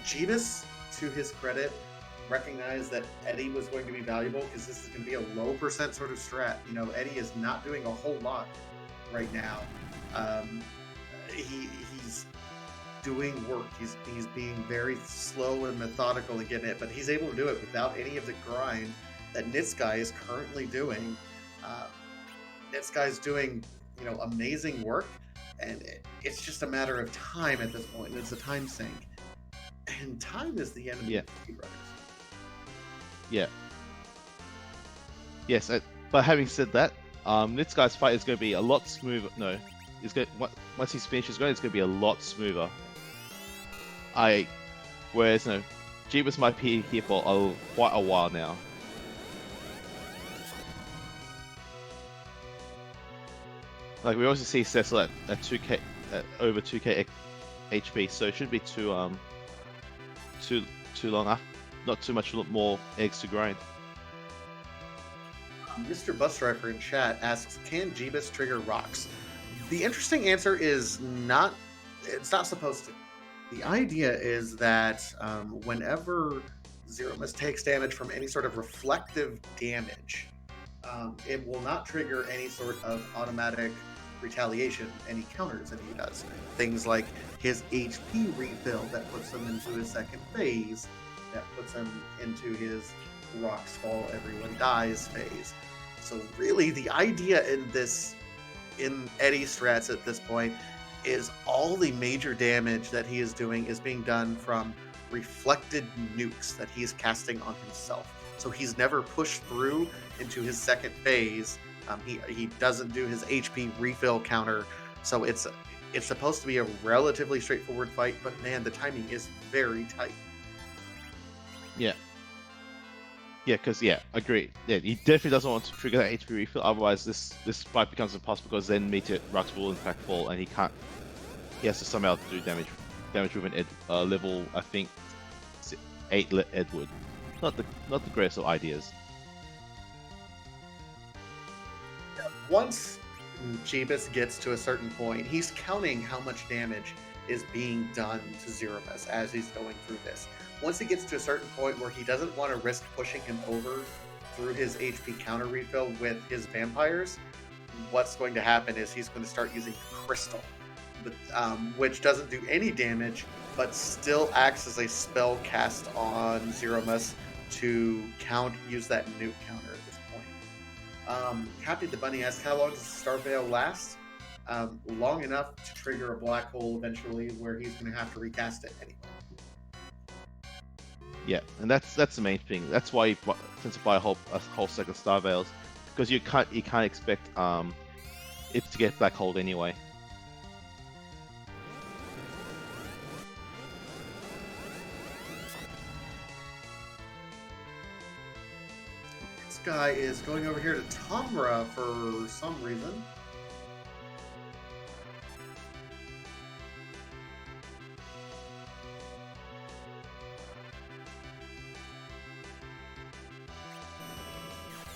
Jeebus, to his credit, recognized that Eddie was going to be valuable because this is going to be a low percent sort of strat. Eddie is not doing a whole lot right now. He's doing work. He's being very slow and methodical in getting it, but he's able to do it without any of the grind that nitzguy is currently doing. Nitzguy's doing amazing work, and it's just a matter of time at this point. It's a time sink, and time is the enemy of speedrunners. Yeah. Yes, but having said that, nitzguy's fight is going to be a lot smoother. No, once he's finished his grind, it's going to be a lot smoother. Whereas Jeebus might be here for quite a while now. Like we also see Cecil at 2k, over 2k HP, so it shouldn't be too long. Not too much more eggs to grind. Mr. Bus Driver in chat asks, "Can Jeebus trigger rocks?" The interesting answer is not. It's not supposed to. The idea is that whenever Zeromus takes damage from any sort of reflective damage, it will not trigger any sort of automatic retaliation, any counters that he does. Things like his HP refill that puts him into his second phase, that puts him into his rocks fall, everyone dies phase. So really the idea in Eddie strats at this point is all the major damage that he is doing is being done from reflected nukes that he's casting on himself. So he's never pushed through into his second phase. He doesn't do his HP refill counter. So it's supposed to be a relatively straightforward fight, but man, the timing is very tight. Yeah. Yeah, because agreed. Yeah, he definitely doesn't want to trigger that HP refill. Otherwise, this fight becomes impossible because then meteor rocks will in fact fall, and he can't. He has to somehow do damage with an level, I think, 8 Edward. Not the greatest of ideas. Once Jeebus gets to a certain point, he's counting how much damage is being done to Zeromus as he's going through this. Once he gets to a certain point where he doesn't want to risk pushing him over through his HP counter refill with his vampires, what's going to happen is he's going to start using Crystal, which doesn't do any damage, but still acts as a spell cast on Zeromus to use that nuke counter at this point. Happy the Bunny asks, how long does Star Veil last? Long enough to trigger a black hole eventually where he's going to have to recast it anyway. Yeah, and that's the main thing. That's why you tend to buy a whole set of Star Veils, because you can't expect it to get black hole anyway. This guy is going over here to Tomra for some reason.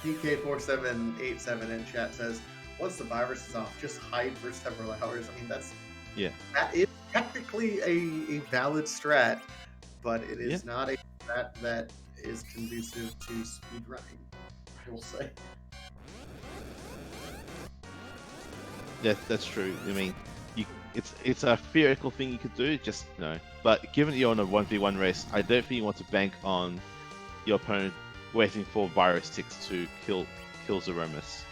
PK4787 in chat says, once the virus is off, just hide for several hours. I mean, that is technically a valid strat, but it is not a strat that is conducive to speedrunning, I will say. Yeah, that's true. I mean, it's a theoretical thing you could do, just no. But given that you're on a 1v1 race, I don't think you want to bank on your opponent waiting for virus ticks to kill Zeromus.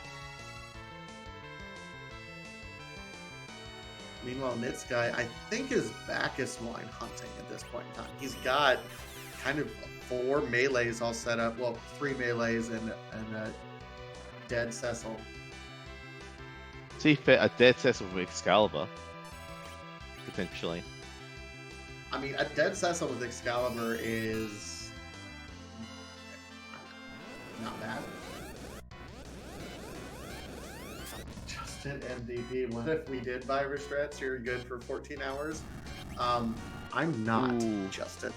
Meanwhile, nitzguy, I think, is Bacchus wine hunting at this point in time. He's got kind of 4 melees all set up. Well, 3 melees and a dead Cecil. See, a dead Cecil with Excalibur, potentially. I mean, a dead Cecil with Excalibur is not bad. Justin MVP, what if we did virus strats? You're good for 14 hours. I'm not, Justin.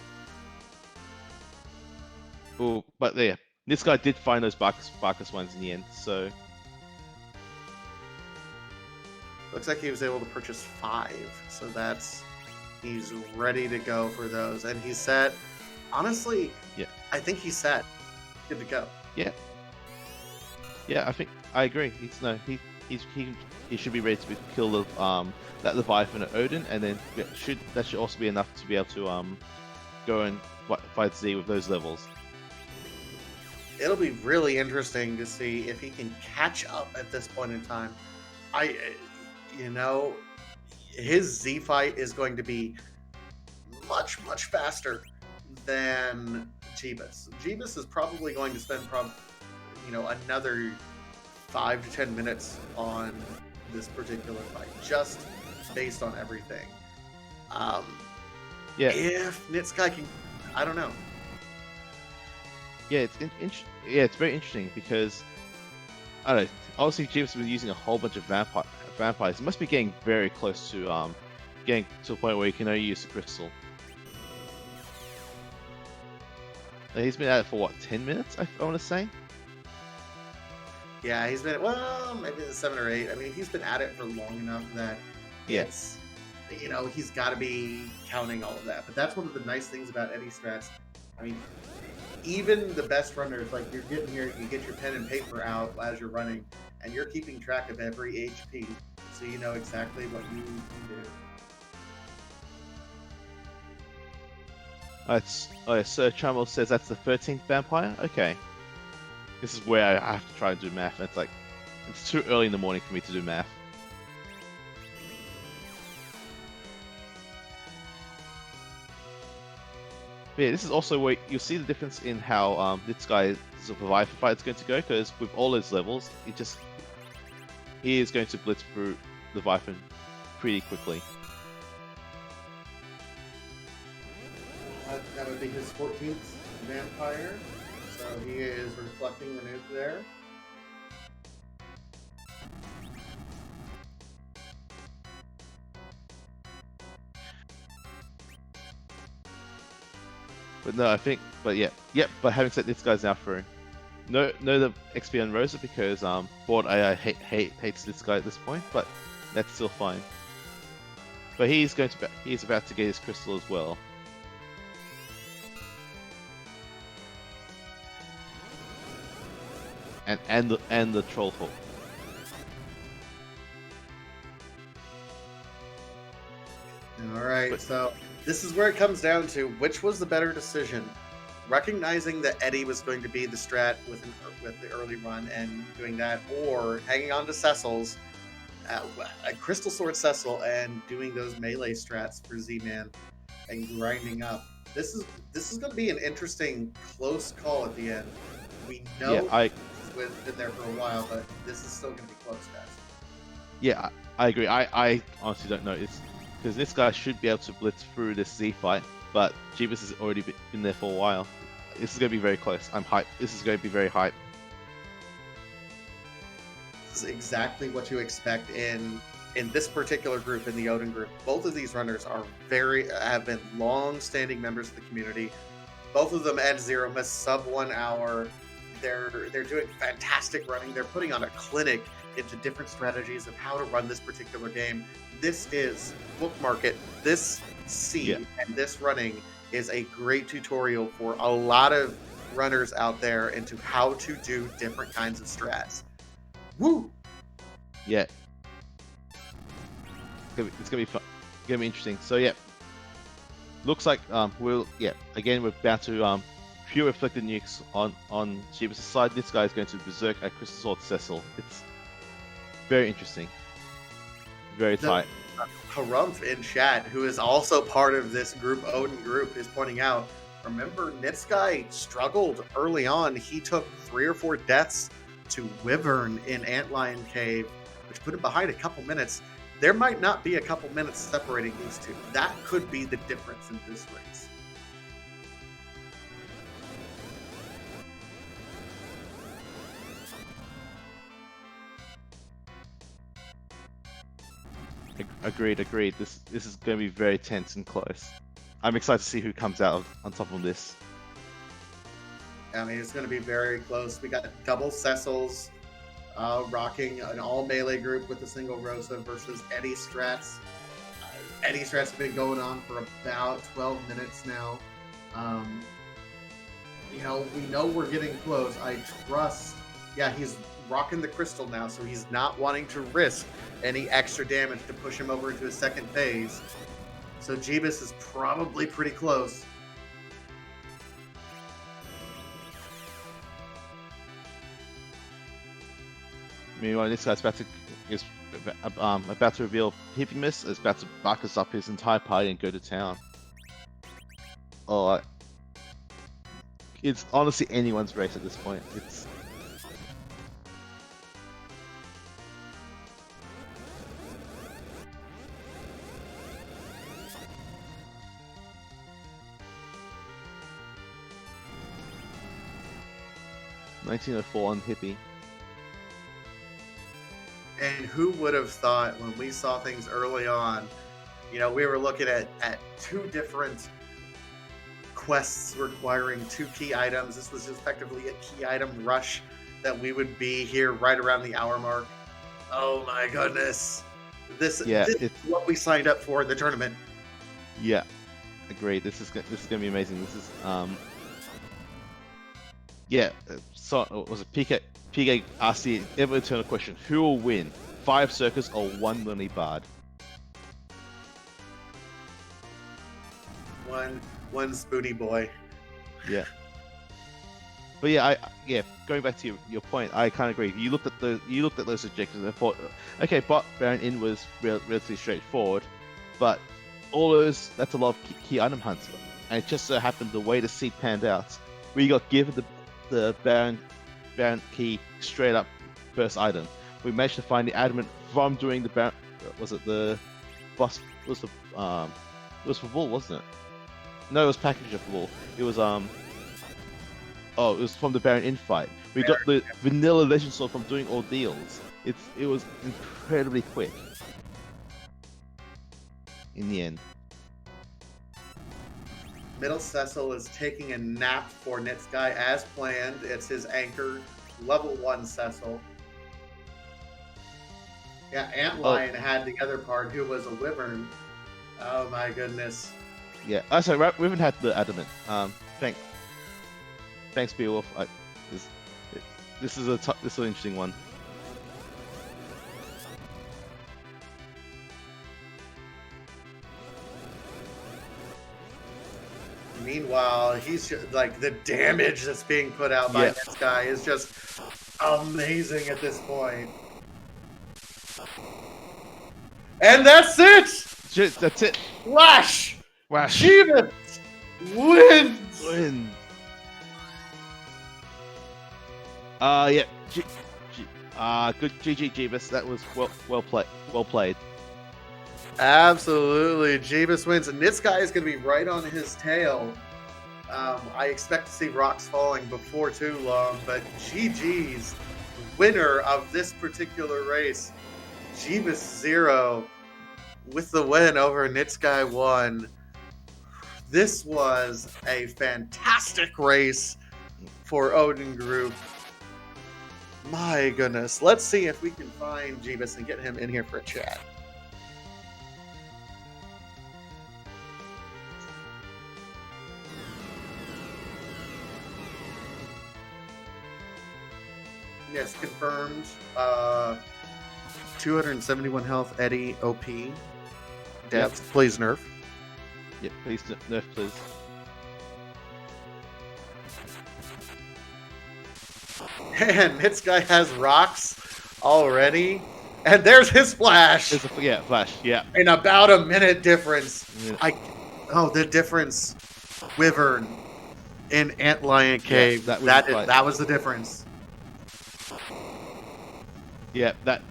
Oh, but yeah, this guy did find those Bacchus ones in the end, so. Looks like he was able to purchase 5, so he's ready to go for those, and he's set. Honestly, I think he's set. Good to go. Yeah, I agree. He should be ready to kill that Leviathan at Odin, and then that should also be enough to be able to go and fight Z with those levels. It'll be really interesting to see if he can catch up at this point in time. His Z fight is going to be much, much faster than Jeebus. Jeebus is probably going to spend another 5 to 10 minutes on this particular fight, just based on everything. If nitzguy can, I don't know. Yeah, it's very interesting because I don't know. Obviously, Jeebus has been using a whole bunch of vampires. He must be getting very close to getting to a point where he can only use the crystal. He's been at it for what, 10 minutes? I want to say. Yeah, he's been well, maybe the 7 or 8. I mean, he's been at it for long enough that Yeah, it's he's got to be counting all of that. But that's one of the nice things about Eddie strats. I mean, even the best runners, like you're getting here, you get your pen and paper out as you're running, and you're keeping track of every HP, so you know exactly what you can do. it's oh yeah, Sir Trammell says that's the 13th vampire. Okay, this is where I have to try and do math. And it's like it's too early in the morning for me to do math. But yeah, this is also where you'll see the difference in how this guy's survival fight is going to go, because with all his levels, he is going to blitz through the Viper pretty quickly. That would be his 14th vampire, so he is reflecting the nuke there. But no, I think, but yeah, yep. But having said this guy's now through. No, the XP on Rosa because board AI hates this guy at this point, but that's still fine. But he's about to get his crystal as well. And the troll hook. All right, so this is where it comes down to which was the better decision. Recognizing that Eddie was going to be the strat with the early run and doing that, or hanging on to Cecil's Crystal Sword Cecil and doing those melee strats for Z-Man and grinding up. This is going to be an interesting close call at the end. We know we've been there for a while, but this is still going to be close, guys. Yeah, I agree. I honestly don't know. It's because this guy should be able to blitz through this Z fight, but Jeebus has already been there for a while. This is going to be very close. I'm hyped. This is going to be very hyped. This is exactly what you expect in this particular group, in the Odin group. Both of these runners have been long-standing members of the community. Both of them at Zero miss sub 1 hour. They're doing fantastic running. They're putting on a clinic into different strategies of how to run this particular game. This is bookmark it. This scene and this running is a great tutorial for a lot of runners out there into how to do different kinds of strats. Woo! Yeah. It's gonna be fun. It's gonna be interesting. So yeah. Looks like again we're about to pure reflected nukes on Jeebus' side. This guy is going to berserk at Crystal Sword Cecil. It's very interesting. Very tight. Harumph in chat, who is also part of this group Odin group, is pointing out, remember nitzguy struggled early on. He took 3 or 4 deaths to Wyvern in Antlion Cave, which put him behind a couple minutes. There might not be a couple minutes separating these two. That could be the difference in this race. Agreed. This is going to be very tense and close. I'm excited to see who comes out on top of this. I mean, it's going to be very close. We got double Cecils rocking an all melee group with a single Rosa versus Eddie strats. Eddie strats have been going on for about 12 minutes now. We know we're getting close. I trust. Yeah, he's rocking the crystal now, so he's not wanting to risk any extra damage to push him over into a second phase. So Jeebus is probably pretty close. Meanwhile, this guy's about to reveal Threemus is about to back us up his entire party and go to town. Oh, it's honestly anyone's race at this point. It's $19.04 on Hippie. And who would have thought when we saw things early on, we were looking at 2 different quests requiring 2 key items. This was effectively a key item rush that we would be here right around the hour mark. Oh my goodness. This is what we signed up for in the tournament. Yeah, agreed. This is gonna be amazing. This is yeah. So was it PK asked the ever eternal question: who will win, 5 circus or 1 Lily Bard? One Spoony boy. Yeah. But yeah, going back to your point, I kind of agree. You looked at those objectives and thought, okay, Baron In was relatively straightforward, but that's a lot of key item hunts, and it just so happened the way the seed panned out, we got given the Baron key straight up first item. We managed to find the adamant from doing the Baron. Was it the boss? It was for Bull, wasn't it? No, it was Packager for Bull. It was Oh, it was from the Baron In fight. We got the vanilla legend sword from doing ordeals. It was incredibly quick. In the end. Middle Cecil is taking a nap for nitzguy as planned. It's his anchor, level 1 Cecil. Yeah, Antlion had the other part, who was a wyvern. Oh my goodness. Yeah, sorry, we haven't had the adamant. Thanks, Beowulf. This is an interesting one. Meanwhile, he's just, like, the damage that's being put out by this guy is just amazing at this point. And that's it! That's it. Flash! Jeebus wins! Yeah. Good GG Jeebus. That was well played. Absolutely. Jeebus wins. And this guy is going to be right on his tail. I expect to see rocks falling before too long, but GG's winner of this particular race, jeebus0, with the win over nitzguy1. This was a fantastic race for Odin Group. My goodness. Let's see if we can find Jeebus and get him in here for a chat. Yes, confirmed. 271 health, Eddie, OP. Depth, please nerf. Yep, please nerf, please. And this guy has rocks already. And there's his flash. Flash, yeah. In about a minute difference. Yeah. The difference. Wyvern in Antlion Cave. Yeah, that was the difference. Yeah, that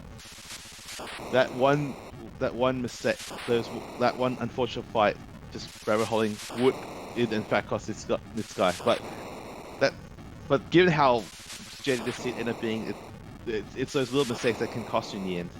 one mistake, that one unfortunate fight, just rabbit holing would in fact cost this guy. But given how Jedi this seat ended up being, it's those little mistakes that can cost you in the end.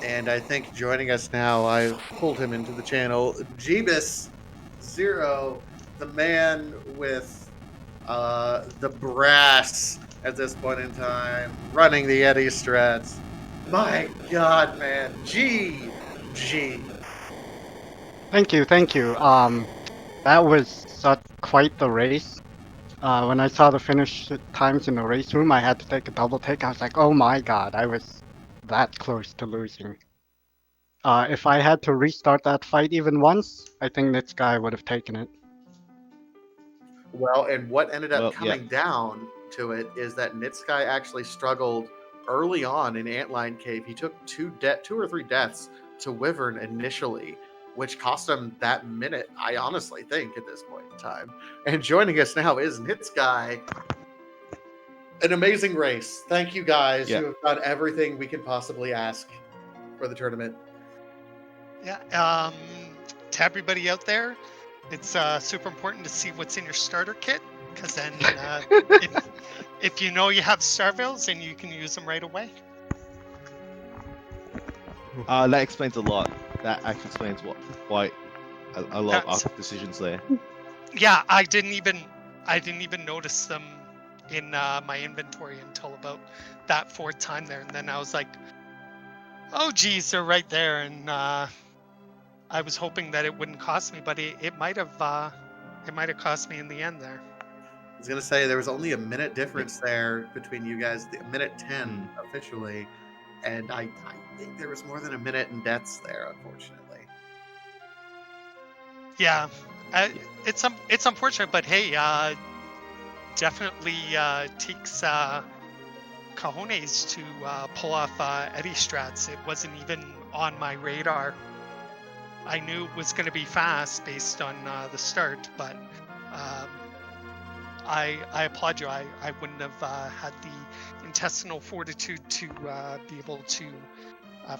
And I think joining us now, I pulled him into the channel, jeebus0, the man with the brass at this point in time, running the Eddie strats. My God, man. GG. Thank you. That was quite the race. When I saw the finish times in the race room, I had to take a double take. I was like, oh my God, I was that close to losing. If I had to restart that fight even once, I think this guy would have taken it. Well, and what ended up coming down to it is that nitzguy actually struggled early on in Antlion Cave. He took two or three deaths to Wyvern initially, which cost him that minute, I honestly think, at this point in time. And joining us now is nitzguy. An amazing race. Thank you guys. You have done everything we can possibly ask for the tournament. To everybody out there, it's super important to see what's in your starter kit because then if you know you have Starvales, then you can use them right away. That explains a lot. That actually explains why a lot That's- of our decisions there. Yeah, I didn't even notice them in my inventory until about that fourth time there, and then I was like, oh geez, they're right there, and I was hoping that it wouldn't cost me, but it might have cost me in the end there. I was gonna say there was only a minute difference there between you guys, the minute 10 officially, and I think there was more than a minute in deaths there, unfortunately. Yeah, it's unfortunate, but hey, definitely takes cojones to pull off Eddie Strats. It wasn't even on my radar. I knew it was going to be fast based on the start, but I applaud you. I wouldn't have had the intestinal fortitude to be able to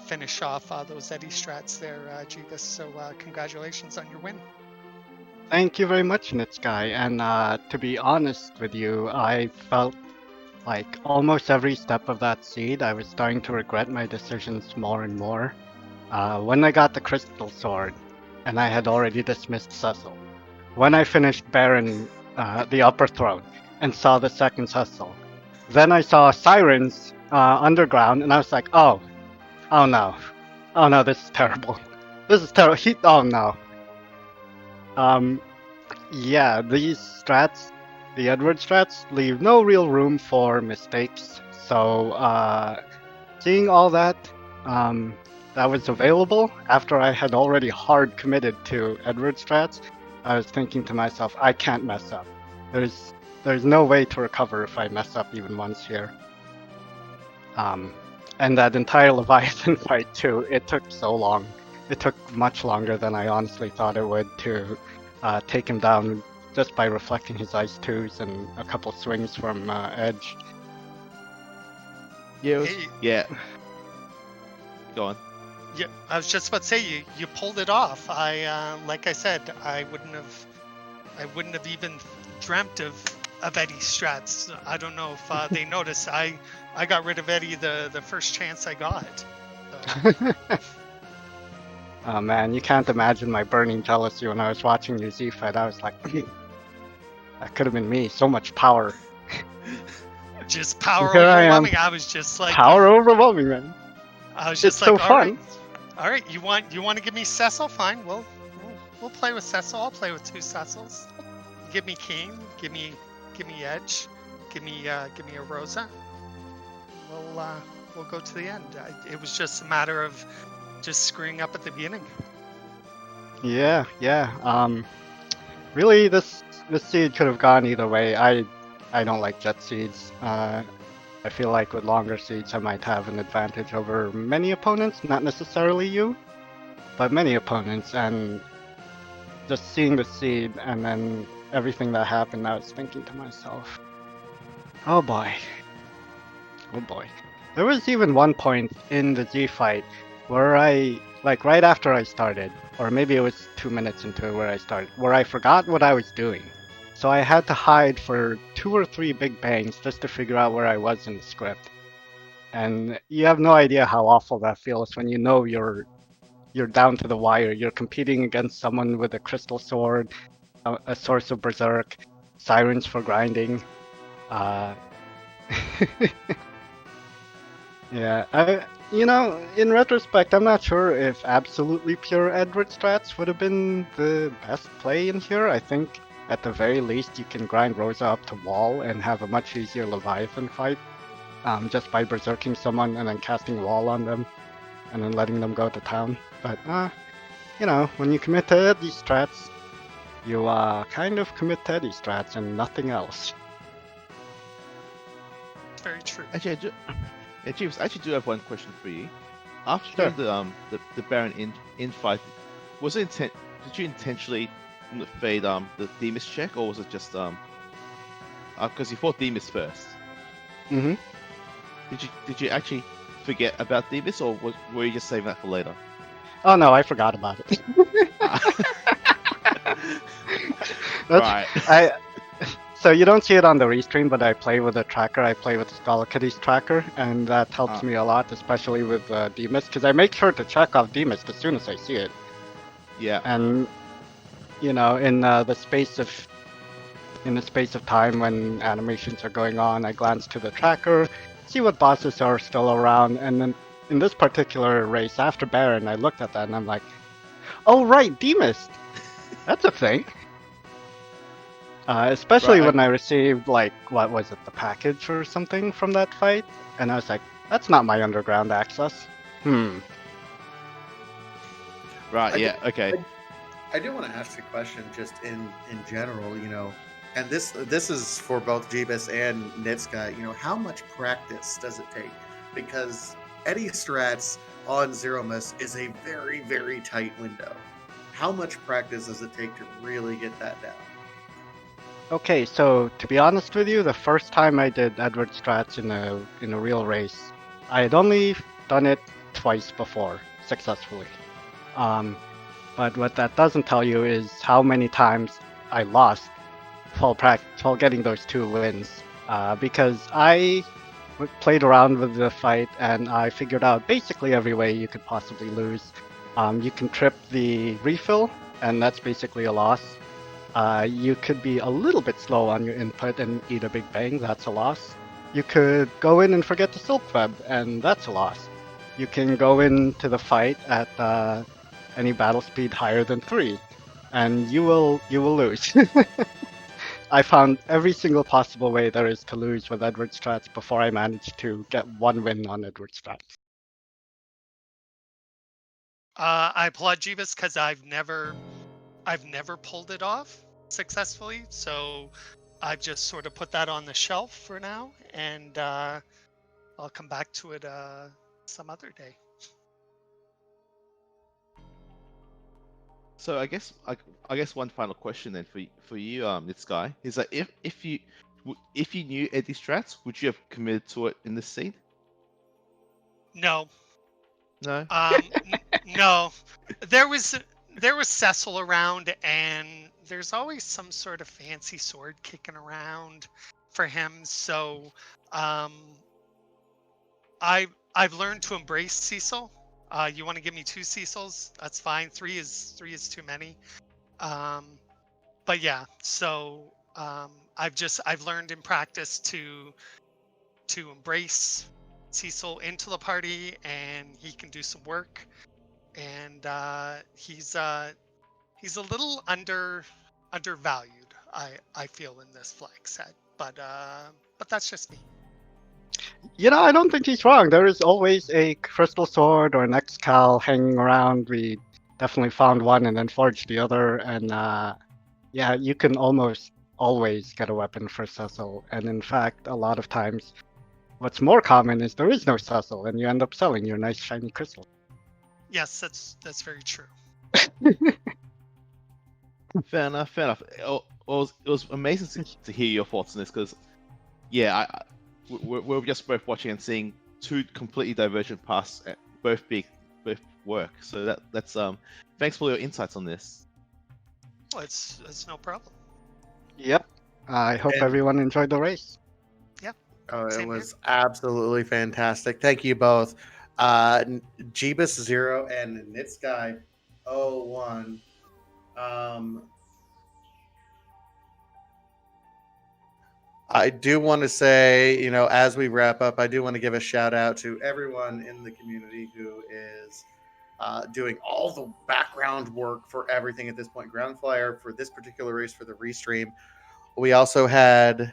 finish off those Eddie Strats there, Jeebus. So congratulations on your win. Thank you very much, nitzguy. And to be honest with you, I felt like almost every step of that seed, I was starting to regret my decisions more and more. When I got the crystal sword, and I had already dismissed Cecil. When I finished Baron, the upper throne, and saw the second Cecil. Then I saw Sirens underground, and I was like, oh no, this is terrible. This is terrible. Oh no. Yeah, these strats, the Edward strats, leave no real room for mistakes. So, seeing all that that was available after I had already hard committed to Edward strats, I was thinking to myself, I can't mess up. There's no way to recover if I mess up even once here. And that entire Leviathan fight too, it took so long. It took much longer than I honestly thought it would to take him down just by reflecting his ice 2s and a couple swings from Edge. Yeah, Hey. yeah. Go on. Yeah, I was just about to say you pulled it off. Like I said, I wouldn't have even dreamt of Eddie Strats. I don't know if they noticed. I got rid of Eddie the first chance I got. So. Oh man, you can't imagine my burning jealousy when I was watching you Z-Fight. I was like, that could have been me. So much power. Just power Here I am. overwhelming. I was just like Power overwhelming, man. I was just It's like, so fun. All right, you want to give me Cecil? Fine, we'll play with Cecil. I'll play with 2 Cecils. Give me King, give me Edge, give me a Rosa. We'll go to the end. It was just a matter of just screwing up at the beginning. Yeah. Really, this seed could have gone either way. I don't like jet seeds. I feel like with longer seeds, I might have an advantage over many opponents. Not necessarily you, but many opponents. And just seeing the seed and then everything that happened, I was thinking to myself, oh boy. There was even one point in the Z fight where I, like right after I started, or maybe it was 2 minutes into where I started, where I forgot what I was doing. So I had to hide for 2 or 3 big bangs just to figure out where I was in the script. And you have no idea how awful that feels when you know you're down to the wire. You're competing against someone with a crystal sword, a source of berserk, sirens for grinding. Yeah, in retrospect, I'm not sure if absolutely pure Edward strats would have been the best play in here. I think at the very least you can grind Rosa up to wall and have a much easier Leviathan fight just by berserking someone and then casting wall on them and then letting them go to town. But, when you commit to Eddie strats, you kind of commit to Eddie strats and nothing else. Very true. Actually, Jeeves, I actually do have one question for you. After the Baron in fight, was it did you intentionally fade the Threemus check, or was it just because you fought Threemus first? Mm-hmm. Did you actually forget about Threemus, or were you just saving that for later? Oh no, I forgot about it. Right. So you don't see it on the restream, but I play with a tracker. I play with the Skull Kitties tracker, and that helps me a lot, especially with Demus, because I make sure to check off Demus as soon as I see it. Yeah. And in the space of time when animations are going on, I glance to the tracker, see what bosses are still around, and then in this particular race after Baron, I looked at that and I'm like, oh right, Demus, that's a thing. Especially Right. when I received, like, what was it, the package or something from that fight? And I was like, that's not my underground access. Right. I Yeah. Okay. I do want to ask a question just in general, and this is for both Jeebus and nitzguy. How much practice does it take? Because Eddie Strats on Zeromus is a very, very tight window. How much practice does it take to really get that down? Okay, so to be honest with you, the first time I did Edward Strats in a real race, I had only done it twice before successfully. But what that doesn't tell you is how many times I lost while getting those 2 wins. Because I played around with the fight and I figured out basically every way you could possibly lose. You can trip the refill, and that's basically a loss. You could be a little bit slow on your input and eat a big bang, that's a loss. You could go in and forget the silk web, and that's a loss. You can go into the fight at any battle speed higher than 3, and you will lose. I found every single possible way there is to lose with Edward Strats before I managed to get 1 win on Edward Strats. I applaud Jeebus because I've never pulled it off successfully, so I've just sort of put that on the shelf for now, and I'll come back to it some other day. So I guess one final question then for you, nitzguy, is that if you knew Eddie Strats, would you have committed to it in this scene? No. No. No. There was Cecil around, and there's always some sort of fancy sword kicking around for him. So, I've learned to embrace Cecil. You want to give me 2 Cecils? That's fine. 3 is too many. But yeah, so I've learned in practice to embrace Cecil into the party, and he can do some work. And he's a little undervalued, I feel, in this flag set. But that's just me. I don't think he's wrong. There is always a crystal sword or an X-Cal hanging around. We definitely found one and then forged the other. And yeah, you can almost always get a weapon for Cecil. And in fact, a lot of times, what's more common is there is no Cecil, and you end up selling your nice shiny crystal. Yes, that's very true. Fair enough. It was amazing to hear your thoughts on this, because yeah, we're just both watching and seeing 2 completely divergent paths, both work. So that's thanks for your insights on this. Well, it's no problem. Yep. I hope And- everyone enjoyed the race. Oh, it Same was absolutely fantastic. Thank you both. jeebus0 and nitzguy1. I do want to say, as we wrap up, I do want to give a shout out to everyone in the community who is doing all the background work for everything at this point. Ground Flyer for this particular race for the restream. We also had, I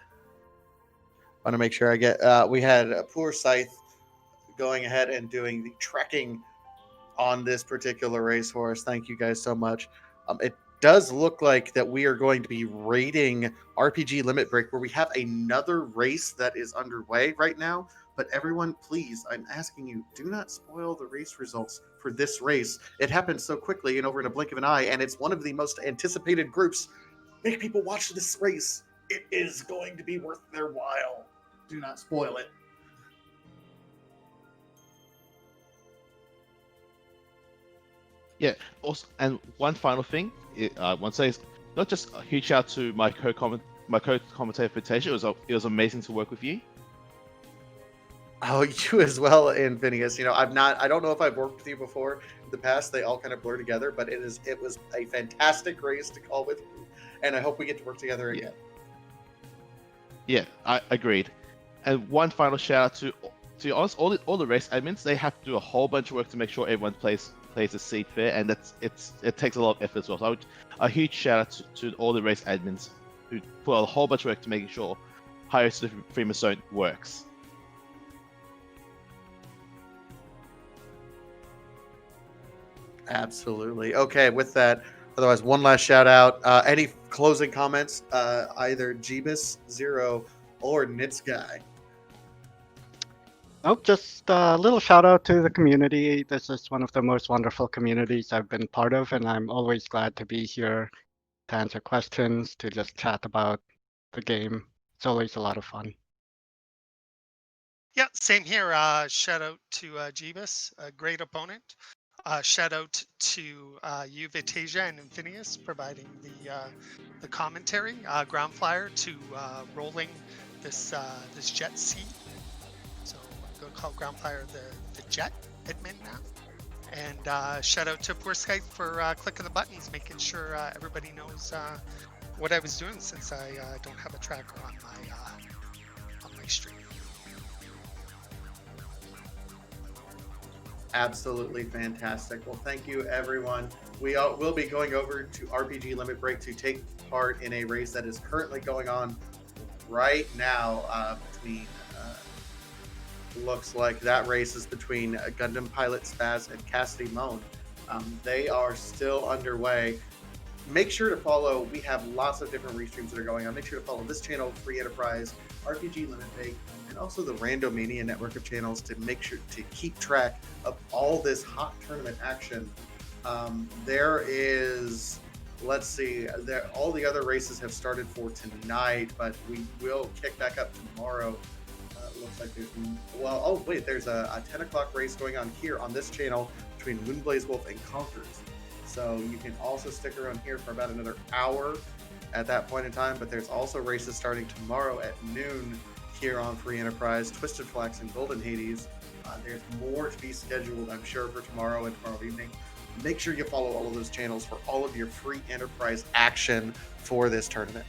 want to make sure I get, we had Poor Scythe going ahead and doing the trekking on this particular racehorse. Thank you guys so much. It does look like that we are going to be raiding RPG Limit Break, where we have another race that is underway right now. But everyone, please, I'm asking you, do not spoil the race results for this race. It happened so quickly and over in a blink of an eye, and it's one of the most anticipated groups. Make people watch this race. It is going to be worth their while. Do not spoil it. Yeah. Also, and one final thing, I want to say is not just a huge shout out to my my co-commentator for Tasia. It was amazing to work with you. Oh, you as well, and Phineas. I don't know if I've worked with you before in the past. They all kind of blur together, but it was a fantastic race to call with you, and I hope we get to work together again. Yeah, I agreed. And one final shout out to be honest, all the race admins, they have to do a whole bunch of work to make sure everyone plays a seat fair, and it takes a lot of effort as well. So a huge shout out to all the race admins who put a whole bunch of work to making sure Highway to the Threemus Zone works. Absolutely. Okay, with that, otherwise, one last shout out. Any closing comments? Either jeebus0 or nitzguy. Nope, just a little shout out to the community. This is one of the most wonderful communities I've been part of, and I'm always glad to be here to answer questions, to just chat about the game. It's always a lot of fun. Yeah, same here. Shout out to Jeebus, a great opponent. Shout out to you, Vitasia, and Infinius, providing the commentary. Ground Flyer to rolling this jet seat. So I'm going to call Ground Flyer the jet admin now. And shout out to Poor Skype for clicking the buttons, making sure everybody knows what I was doing, since I don't have a tracker on my stream. Absolutely fantastic. Well, thank you, everyone. We will be going over to RPG Limit Break to take part in a race that is currently going on right now between. Looks like that race is between Gundam Pilot Spaz and Cassidy Moan. They are still underway. Make sure to follow. We have lots of different restreams that are going on. Make sure to follow this channel, Free Enterprise, RPG Limit Break, and also the Randomania network of channels to make sure to keep track of all this hot tournament action. There is, let's see, all the other races have started for tonight, but we will kick back up tomorrow. Looks like there's a 10 o'clock race going on here on this channel between Moonblaze Wolf and Conkers. So you can also stick around here for about another hour at that point in time. But there's also races starting tomorrow at noon here on Free Enterprise, Twisted Flax and Golden Hades. There's more to be scheduled, I'm sure, for tomorrow and tomorrow evening. Make sure you follow all of those channels for all of your Free Enterprise action for this tournament.